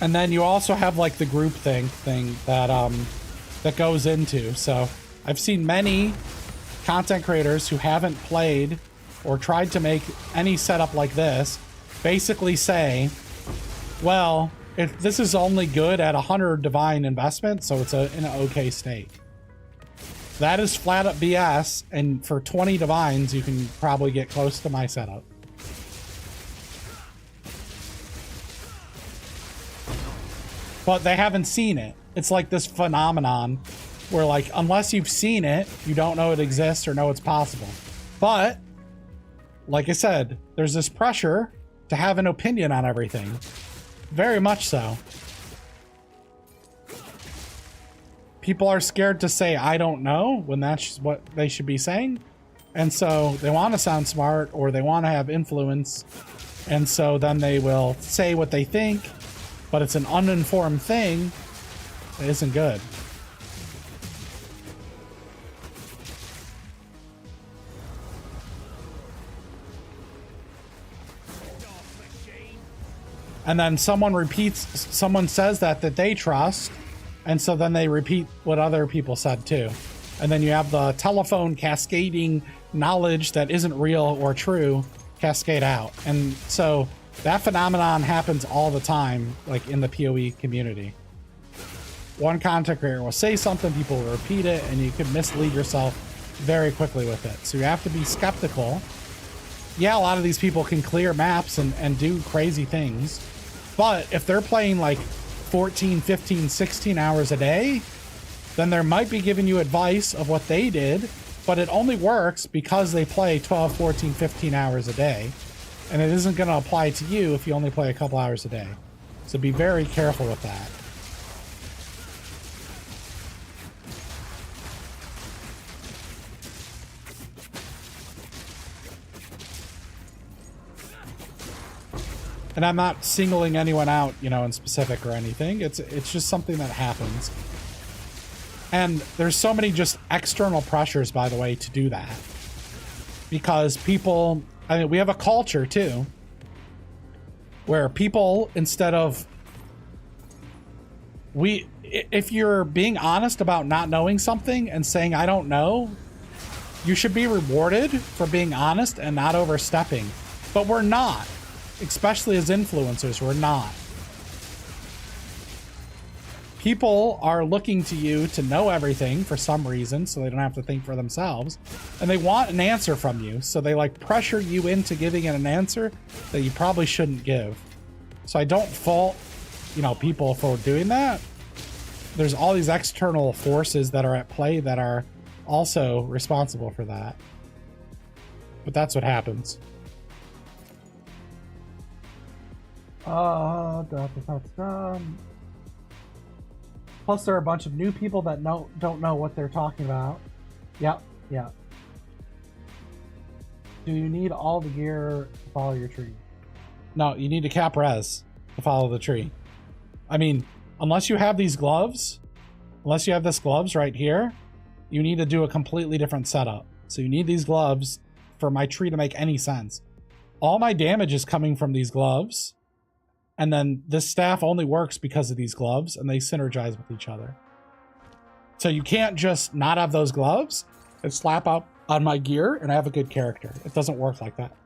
And then you also have like the group thing that goes into. So I've seen many content creators who haven't played or tried to make any setup like this basically say, well, if this is only good at 100 divine investment, so it's in an okay state. That is flat up BS, and for 20 divines, you can probably get close to my setup. But they haven't seen it. It's like this phenomenon where, like, unless you've seen it, you don't know it exists or know it's possible. But, like I said, there's this pressure to have an opinion on everything. Very much so. People are scared to say, I don't know, when that's what they should be saying. And so they want to sound smart, or they want to have influence. And so then they will say what they think, but it's an uninformed thing. It isn't good. And then someone says that they trust, and so then they repeat what other people said too. And then you have the telephone cascading knowledge that isn't real or true cascade out. And so that phenomenon happens all the time, like in the PoE community. One content creator will say something, people will repeat it, and you can mislead yourself very quickly with it. So you have to be skeptical. Yeah, a lot of these people can clear maps and do crazy things. But if they're playing like 14, 15, 16 hours a day, then they might be giving you advice of what they did, but it only works because they play 12, 14, 15 hours a day. And it isn't going to apply to you if you only play a couple hours a day. So be very careful with that. And I'm not singling anyone out, you know, in specific or anything. It's just something that happens. And there's so many just external pressures, by the way, to do that. Because people, I mean, we have a culture too, where people, instead of, if you're being honest about not knowing something and saying, I don't know, you should be rewarded for being honest and not overstepping. But we're not. Especially as influencers, we're not. People are looking to you to know everything for some reason, so they don't have to think for themselves. And they want an answer from you, so they like pressure you into giving an answer that you probably shouldn't give. So I don't fault, you know, people for doing that. There's all these external forces that are at play that are also responsible for that. But that's what happens. Plus, there are a bunch of new people that don't know what they're talking about. Yep. Do you need all the gear to follow your tree? No, you need to cap res to follow the tree. I mean, unless you have these gloves, unless you have this gloves right here, you need to do a completely different setup. So you need these gloves for my tree to make any sense. All my damage is coming from these gloves. And then this staff only works because of these gloves, and they synergize with each other. So you can't just not have those gloves and slap up on my gear and have a good character. It doesn't work like that.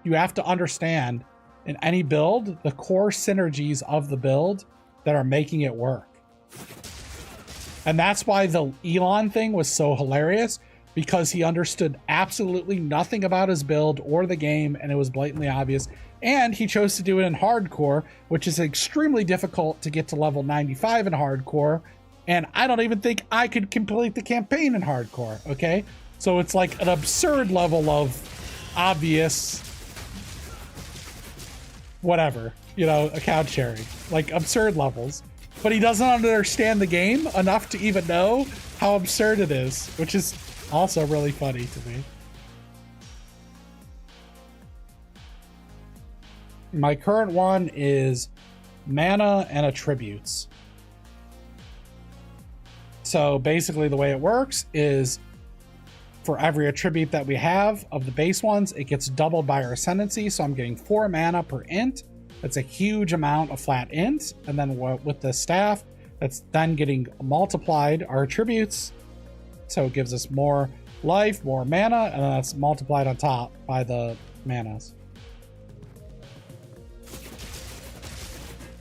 You have to understand in any build, the core synergies of the build that are making it work. And that's why the Elon thing was so hilarious, because he understood absolutely nothing about his build or the game, and it was blatantly obvious. And he chose to do it in hardcore, which is extremely difficult to get to level 95 in hardcore. And I don't even think I could complete the campaign in hardcore, okay? So it's like an absurd level of obvious, whatever, you know, account sharing. Like absurd levels. But he doesn't understand the game enough to even know how absurd it is, which is also really funny to me. My current one is mana and attributes. So basically the way it works is for every attribute that we have of the base ones, it gets doubled by our ascendancy. So I'm getting 4 mana per int. That's a huge amount of flat int. And then with the staff, that's then getting multiplied our attributes. So it gives us more life, more mana, and that's multiplied on top by the manas.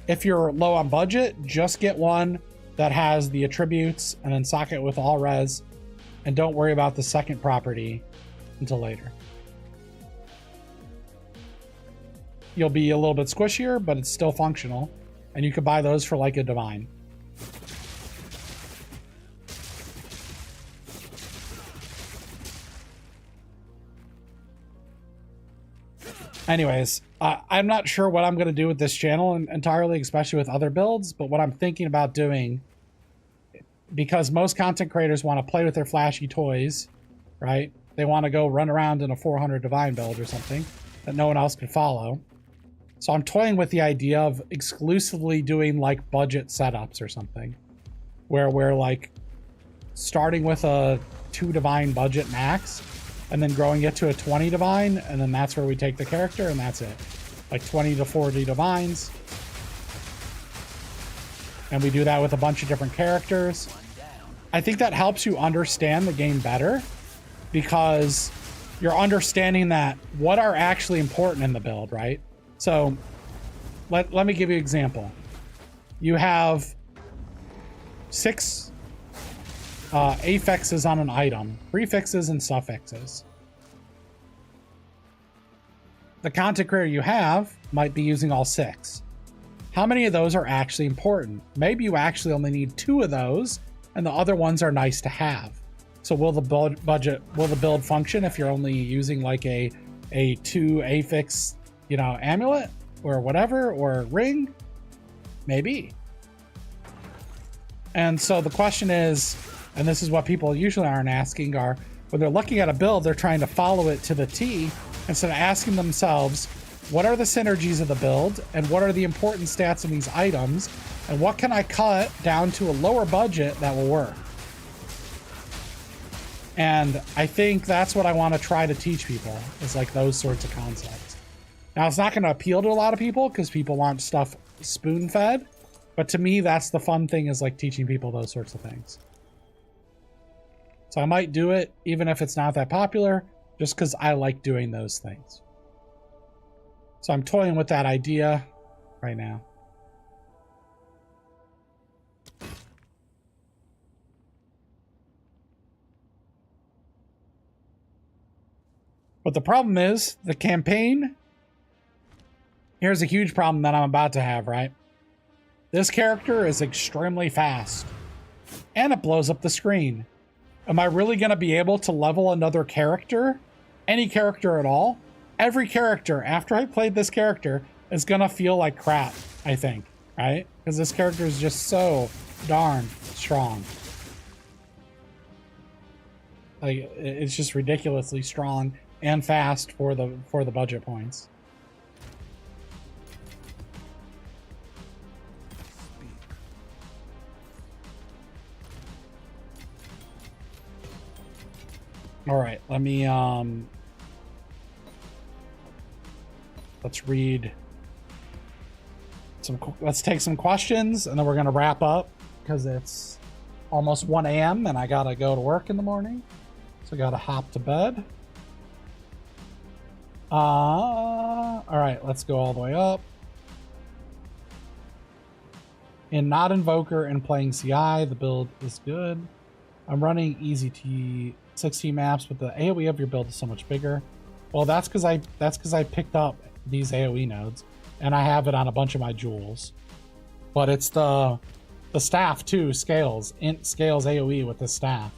If you're low on budget, just get one that has the attributes and then sock it with all res, and don't worry about the second property until later. You'll be a little bit squishier, but it's still functional, and you could buy those for like a divine. Anyways, I'm not sure what I'm going to do with this channel entirely, especially with other builds, but what I'm thinking about doing, because most content creators want to play with their flashy toys, right? They want to go run around in a 400 divine build or something that no one else can follow. So I'm toying with the idea of exclusively doing like budget setups or something. where we're like starting with a 2 divine budget max and then growing it to a 20 divine, and then that's where we take the character, and that's it. Like 20 to 40 divines. And we do that with a bunch of different characters. I think that helps you understand the game better, because you're understanding that what are actually important in the build, right? So let me give you an example. You have 6 affixes on an item, prefixes and suffixes. The content creator you have might be using all 6. How many of those are actually important? Maybe you actually only need 2 of those, and the other ones are nice to have. So will the build function if you're only using like a 2 affix, you know, amulet or whatever, or ring? Maybe. And so the question is, and this is what people usually aren't asking, are when they're looking at a build, they're trying to follow it to the T instead of asking themselves, what are the synergies of the build, and what are the important stats in these items, and what can I cut down to a lower budget that will work? And I think that's what I want to try to teach people, is like those sorts of concepts. Now, it's not going to appeal to a lot of people because people want stuff spoon-fed, but to me, that's the fun thing, is like teaching people those sorts of things. So I might do it even if it's not that popular, just because I like doing those things. So I'm toying with that idea right now. But the problem is, the campaign, here's a huge problem that I'm about to have, right? This character is extremely fast, and it blows up the screen. Am I really going to be able to level another character? Any character at all? Every character, after I played this character, is going to feel like crap, I think, right? Because this character is just so darn strong. Like, it's just ridiculously strong and fast for the budget points. All right, let me let's read some, let's take some questions, and then we're going to wrap up because it's almost 1 a.m. and I got to go to work in the morning. So I got to hop to bed. All right, let's go all the way up. In not Invoker and playing CI, the build is good. I'm running easy T16 maps, but the AoE of your build is so much bigger. Well, that's because I picked up these AoE nodes, and I have it on a bunch of my jewels. But it's the staff too scales. Int scales AoE with the staff.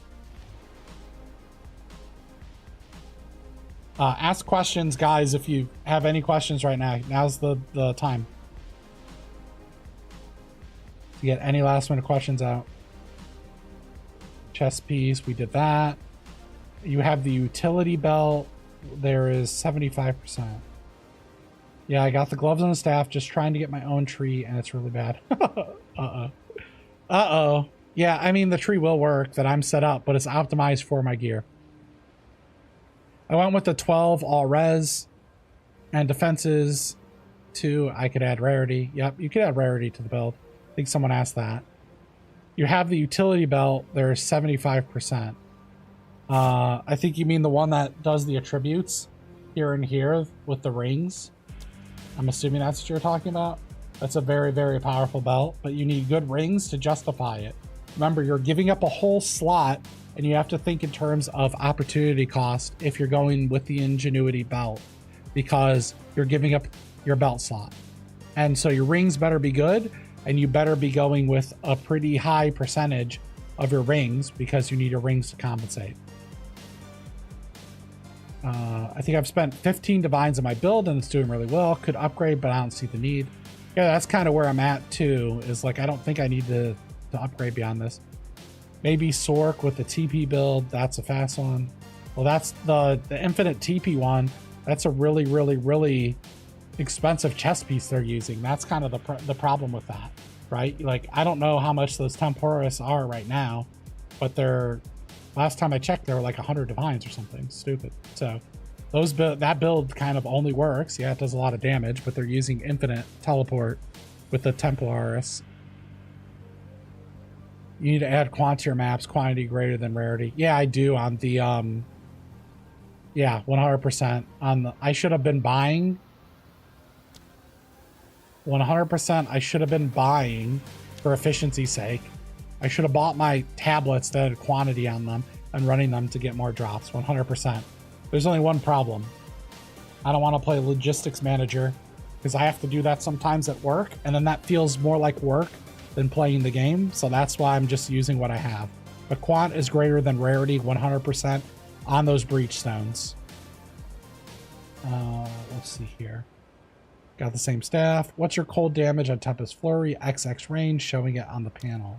Ask questions, guys, if you have any questions right now. Now's the time to get any last minute questions out. Chest piece, we did that. You have the utility belt. There is 75%. Yeah, I got the gloves on the staff, just trying to get my own tree, and it's really bad. Uh-oh. Yeah, I mean, the tree will work that I'm set up, but it's optimized for my gear. I went with the 12 all res and defenses 2. I could add rarity. Yep, you could add rarity to the build. I think someone asked that. You have the utility belt. There's 75%. I think you mean the one that does the attributes here and here with the rings. I'm assuming that's what you're talking about. That's a very, very powerful belt, but you need good rings to justify it. Remember, you're giving up a whole slot, and you have to think in terms of opportunity cost if you're going with the ingenuity belt, because you're giving up your belt slot. And so your rings better be good, and you better be going with a pretty high percentage of your rings, because you need your rings to compensate. I think I've spent 15 divines in my build, and it's doing really well. Could upgrade, but I don't see the need. Yeah, that's kind of where I'm at too, is like, I don't think I need to upgrade beyond this. Maybe Sork with the TP build. That's a fast one. Well, that's the infinite TP one. That's a really, really, really expensive chest piece they're using. That's kind of the problem with that. right? Like, I don't know how much those temporis are right now, but they're, last time I checked, they were like 100 divines or something stupid. So those that build kind of only works. Yeah, it does a lot of damage, but they're using infinite teleport with the Templaris. You need to add quantity to your maps, quantity greater than rarity. Yeah, I do on the yeah, 100% on the, I should have been buying 100%. I should have been buying for efficiency's sake. I should have bought my tablets that had quantity on them and running them to get more drops. 100%. There's only one problem. I don't want to play logistics manager because I have to do that sometimes at work, and then that feels more like work than playing the game. So that's why I'm just using what I have. But quant is greater than rarity 100% on those breach stones. Let's see here. Got the same staff. What's your cold damage on Tempest Flurry? XX range, showing it on the panel.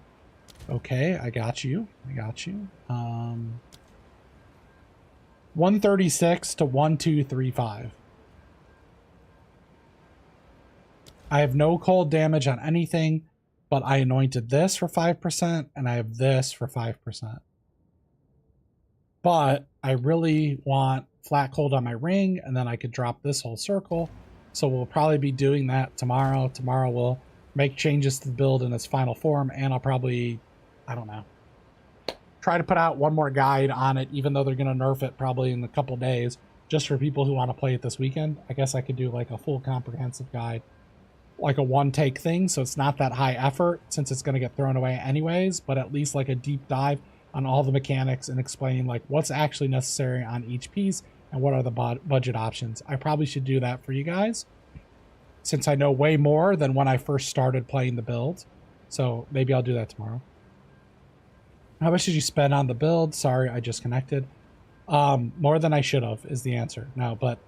Okay, I got you. I got you. 136 to 1235. I have no cold damage on anything, but I anointed this for 5%, and I have this for 5%. But I really want flat cold on my ring, and then I could drop this whole circle. So we'll probably be doing that tomorrow. Tomorrow we'll make changes to the build in its final form, and I'll probably, I don't know, try to put out one more guide on it, even though they're going to nerf it probably in a couple days, just for people who want to play it this weekend. I guess I could do like a full comprehensive guide, like a one-take thing, so it's not that high effort since it's going to get thrown away anyways, but at least like a deep dive on all the mechanics and explain like what's actually necessary on each piece and what are the budget options. I probably should do that for you guys since I know way more than when I first started playing the build. So maybe I'll do that tomorrow. How much did you spend on the build? Sorry, I just connected. More than I should have is the answer. No, but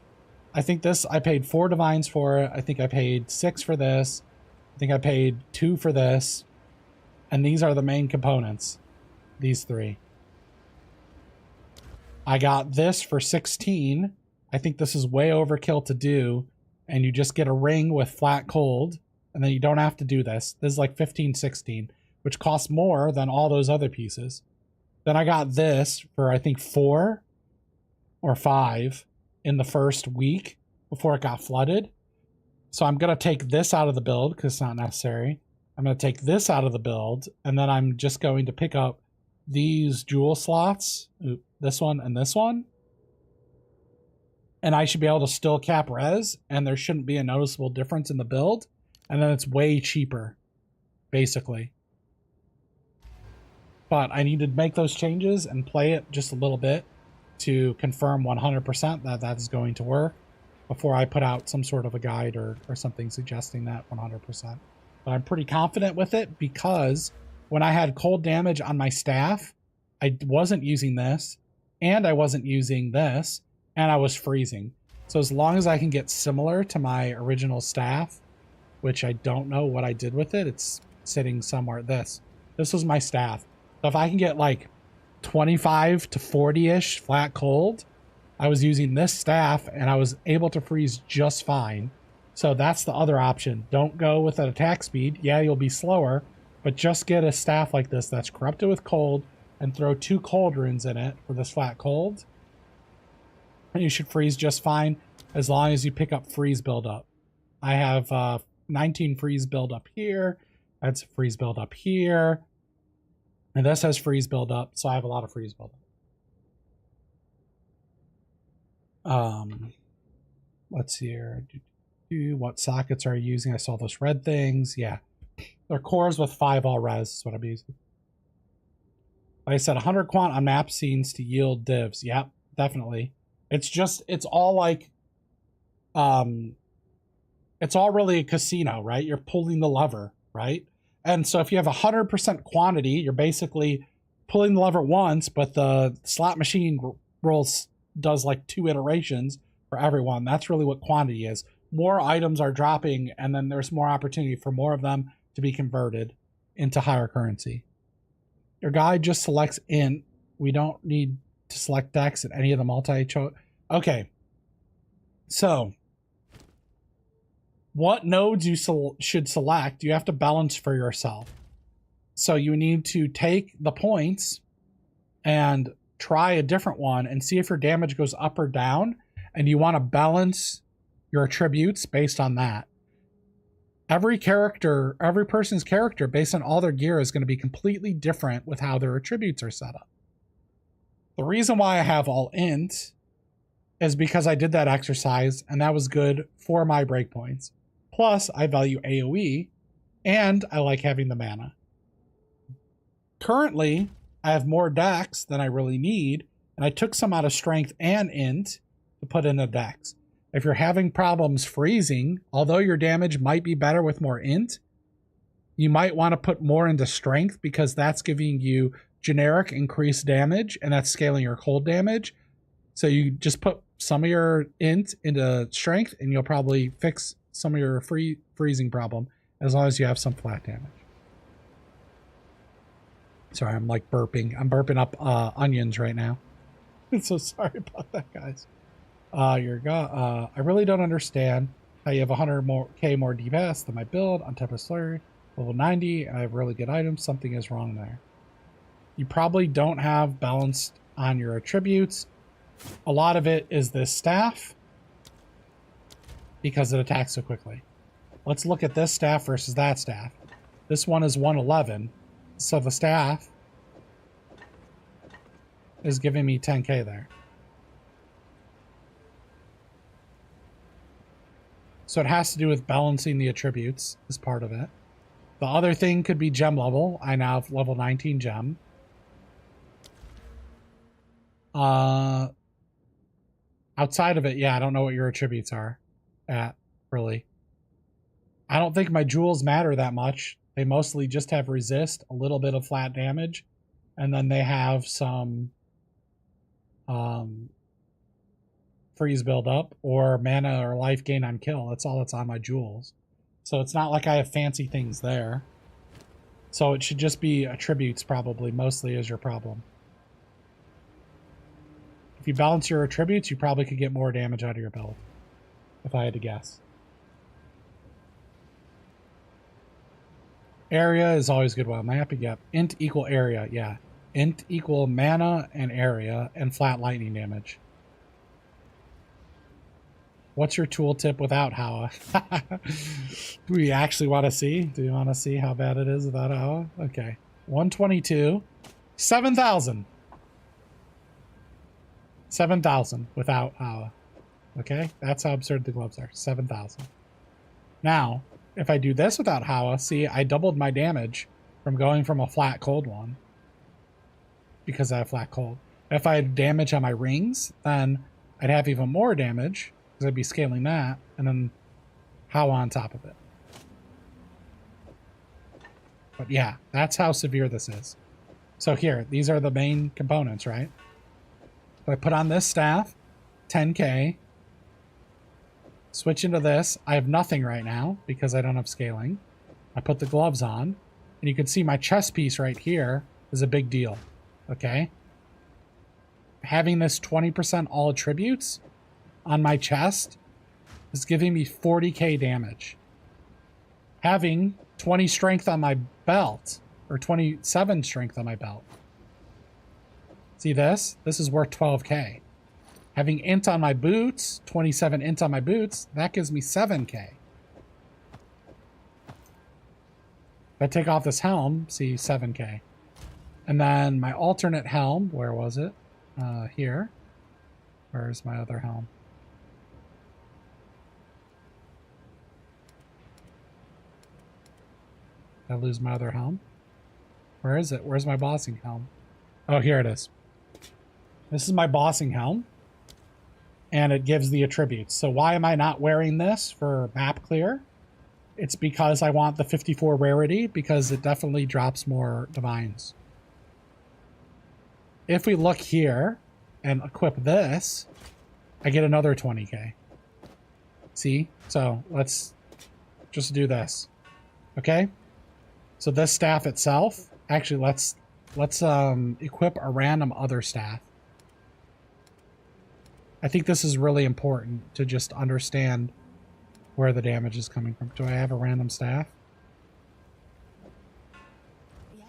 I think this, I paid 4 divines for it. I think I paid 6 for this. I think I paid 2 for this. And these are the main components. These 3. I got this for 16. I think this is way overkill to do. And you just get a ring with flat cold. And then you don't have to do this. This is like 15, 16. Which costs more than all those other pieces. Then I got this for I think 4 or 5 in the first week before it got flooded. So I'm going to take this out of the build because it's not necessary. I'm going to take this out of the build, and then I'm just going to pick up these jewel slots, this one and this one. And I should be able to still cap res, and there shouldn't be a noticeable difference in the build. And then it's way cheaper, basically. But I need to make those changes and play it just a little bit to confirm 100% that that is going to work before I put out some sort of a guide or something suggesting that 100%. But I'm pretty confident with it because when I had cold damage on my staff, I wasn't using this, and I wasn't using this, and I was freezing. So as long as I can get similar to my original staff, which I don't know what I did with it, it's sitting somewhere. This was my staff. So if I can get like 25 to 40-ish flat cold, I was using this staff and I was able to freeze just fine. So that's the other option. Don't go with an attack speed. Yeah, you'll be slower, but just get a staff like this that's corrupted with cold and throw 2 cold runes in it for this flat cold. And you should freeze just fine as long as you pick up freeze buildup. I have 19 freeze buildup here. That's freeze buildup here. And this has freeze buildup, so I have a lot of freeze buildup. Let's see here. What sockets are you using? I saw those red things. Yeah. They're cores with 5 all res is what I'm using. Like I said, 100 quant on map scenes to yield divs. Yep, definitely. It's all like, it's all really a casino, right? You're pulling the lever, right? And so if you have 100% quantity, you're basically pulling the lever once, but the slot machine does like 2 iterations for everyone. That's really what quantity is. More items are dropping, and then there's more opportunity for more of them to be converted into higher currency. Your guide just selects int. We don't need to select dex at any of the multi-choice. Okay. So what nodes you should select, you have to balance for yourself. So you need to take the points and try a different one and see if your damage goes up or down, and you want to balance your attributes based on that. Every person's character based on all their gear is going to be completely different with how their attributes are set up. The reason why I have all int is because I did that exercise and that was good for my breakpoints. Plus, I value AoE and I like having the mana. Currently, I have more dex than I really need, and I took some out of strength and int to put in a dex. If you're having problems freezing, although your damage might be better with more int, you might want to put more into strength because that's giving you generic increased damage and that's scaling your cold damage. So you just put some of your int into strength and you'll probably fix some of your freezing problem as long as you have some flat damage. Sorry, I'm like burping. I'm burping up onions right now. I'm so sorry about that, guys. I really don't understand how you have 100k more DPS than my build on Tempest Flurry, level 90, and I have really good items. Something is wrong there. You probably don't have balanced on your attributes. A lot of it is this staff because it attacks so quickly. Let's look at this staff versus that staff. This one is 111, so the staff is giving me 10k there. So it has to do with balancing the attributes as part of it. The other thing could be gem level. I now have level 19 gem. Outside of it, yeah, I don't know what your attributes are at, really. I don't think my jewels matter that much. They mostly just have resist, a little bit of flat damage, and then they have some freeze buildup or mana or life gain on kill. That's all that's on my jewels. So it's not like I have fancy things there. So it should just be attributes probably mostly is your problem. If you balance your attributes, you probably could get more damage out of your build, if I had to guess. Area is always good while map. Yep. Int equal area, yeah. Int equal mana and area and flat lightning damage. What's your tooltip without Hawa? Do we actually want to see? Do you want to see how bad it is without Hawa? Okay. 122. 7,000. 7,000 without Hawa. Okay? That's how absurd the gloves are. 7,000. Now, if I do this without Hawa, see, I doubled my damage from going from a flat cold one. Because I have flat cold. If I had damage on my rings, then I'd have even more damage. Because I'd be scaling that, and then Hawa on top of it. But yeah, that's how severe this is. So here, these are the main components, right? So I put on this staff, 10k. Switch into this. I have nothing right now because I don't have scaling. I put the gloves on, and you can see my chest piece right here is a big deal, okay? Having this 20% all attributes on my chest is giving me 40k damage. Having 20 strength on my belt, or 27 strength on my belt. See this? This is worth 12k. Having int on my boots, 27 int on my boots, that gives me 7k. If I take off this helm, see 7k. And then my alternate helm, where was it? Here. Where's my other helm? Did I lose my other helm? Where is it? Where's my bossing helm? Oh, here it is. This is my bossing helm. And it gives the attributes. So why am I not wearing this for map clear? It's because I want the 54 rarity, because it definitely drops more divines. If we look here and equip this, I get another 20k. See? So let's just do this. Okay? So this staff itself, actually let's equip a random other staff. I think this is really important to just understand where the damage is coming from. Do I have a random staff? Yes.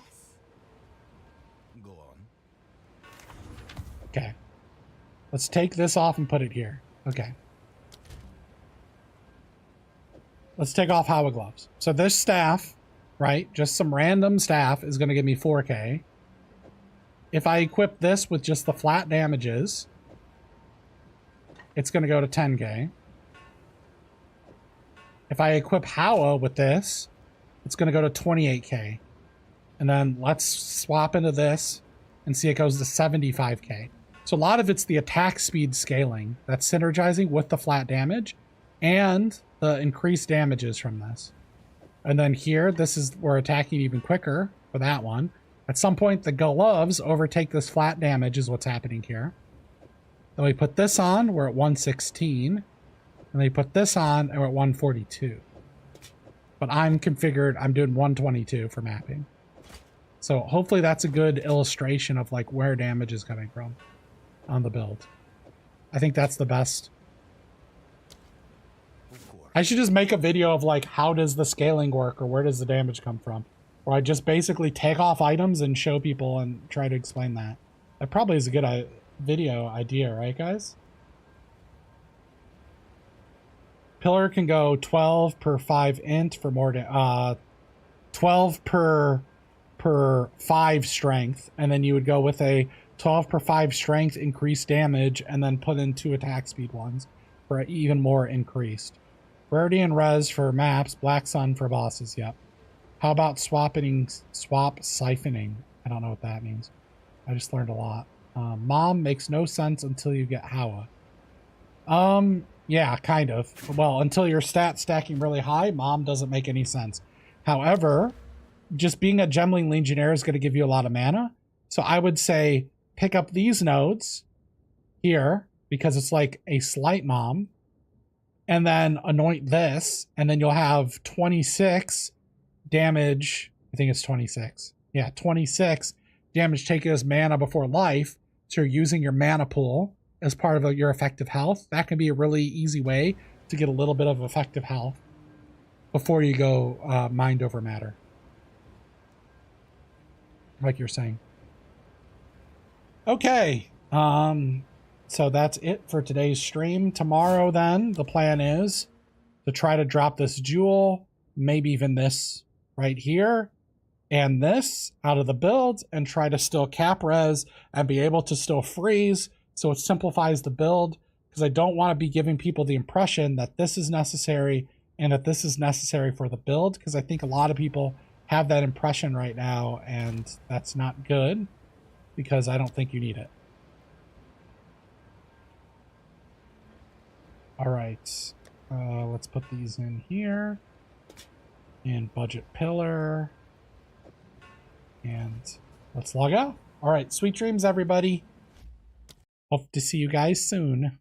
Go on. Okay. Let's take this off and put it here. Okay. Let's take off Howa gloves. So this staff, right, just some random staff is going to give me 4k. If I equip this with just the flat damages, it's going to go to 10k. If I equip Howa with this, it's going to go to 28k. And then let's swap into this and see it goes to 75k. So a lot of it's the attack speed scaling that's synergizing with the flat damage and the increased damages from this. And then here, this is, we're attacking even quicker for that one. At some point, the gloves overtake this flat damage is what's happening here. Then we put this on, we're at 116. And then we put this on, and we're at 142. But I'm configured, I'm doing 122 for mapping. So hopefully that's a good illustration of like where damage is coming from on the build. I think that's the best. I should just make a video of like, how does the scaling work or where does the damage come from? Or I just basically take off items and show people and try to explain that. That probably is a good video idea, right guys? Pillar can go 12 per 5 int for more, 12 per 5 strength. And then you would go with a 12 per 5 strength increased damage and then put in 2 attack speed ones for even more increased. Rarity and res for maps, Black Sun for bosses, yep. How about swap siphoning? I don't know what that means. I just learned a lot. Mom makes no sense until you get Howa. Yeah, kind of. Well, until your stats stacking really high, Mom doesn't make any sense. However, just being a Gemling Legionnaire is going to give you a lot of mana. So I would say pick up these nodes here because it's like a slight Mom. And then anoint this, and then you'll have 26 damage. I think it's 26. Yeah, 26 damage taken as mana before life. So you're using your mana pool as part of your effective health. That can be a really easy way to get a little bit of effective health before you go mind over matter. Like you're saying. Okay. So that's it for today's stream. Tomorrow, then, the plan is to try to drop this jewel, maybe even this right here, and this out of the build, and try to still cap res and be able to still freeze, so it simplifies the build, because I don't want to be giving people the impression that this is necessary and that this is necessary for the build, because I think a lot of people have that impression right now, and that's not good, because I don't think you need it. All right, let's put these in here, and budget pillar, and let's log out. All right, sweet dreams, everybody. Hope to see you guys soon.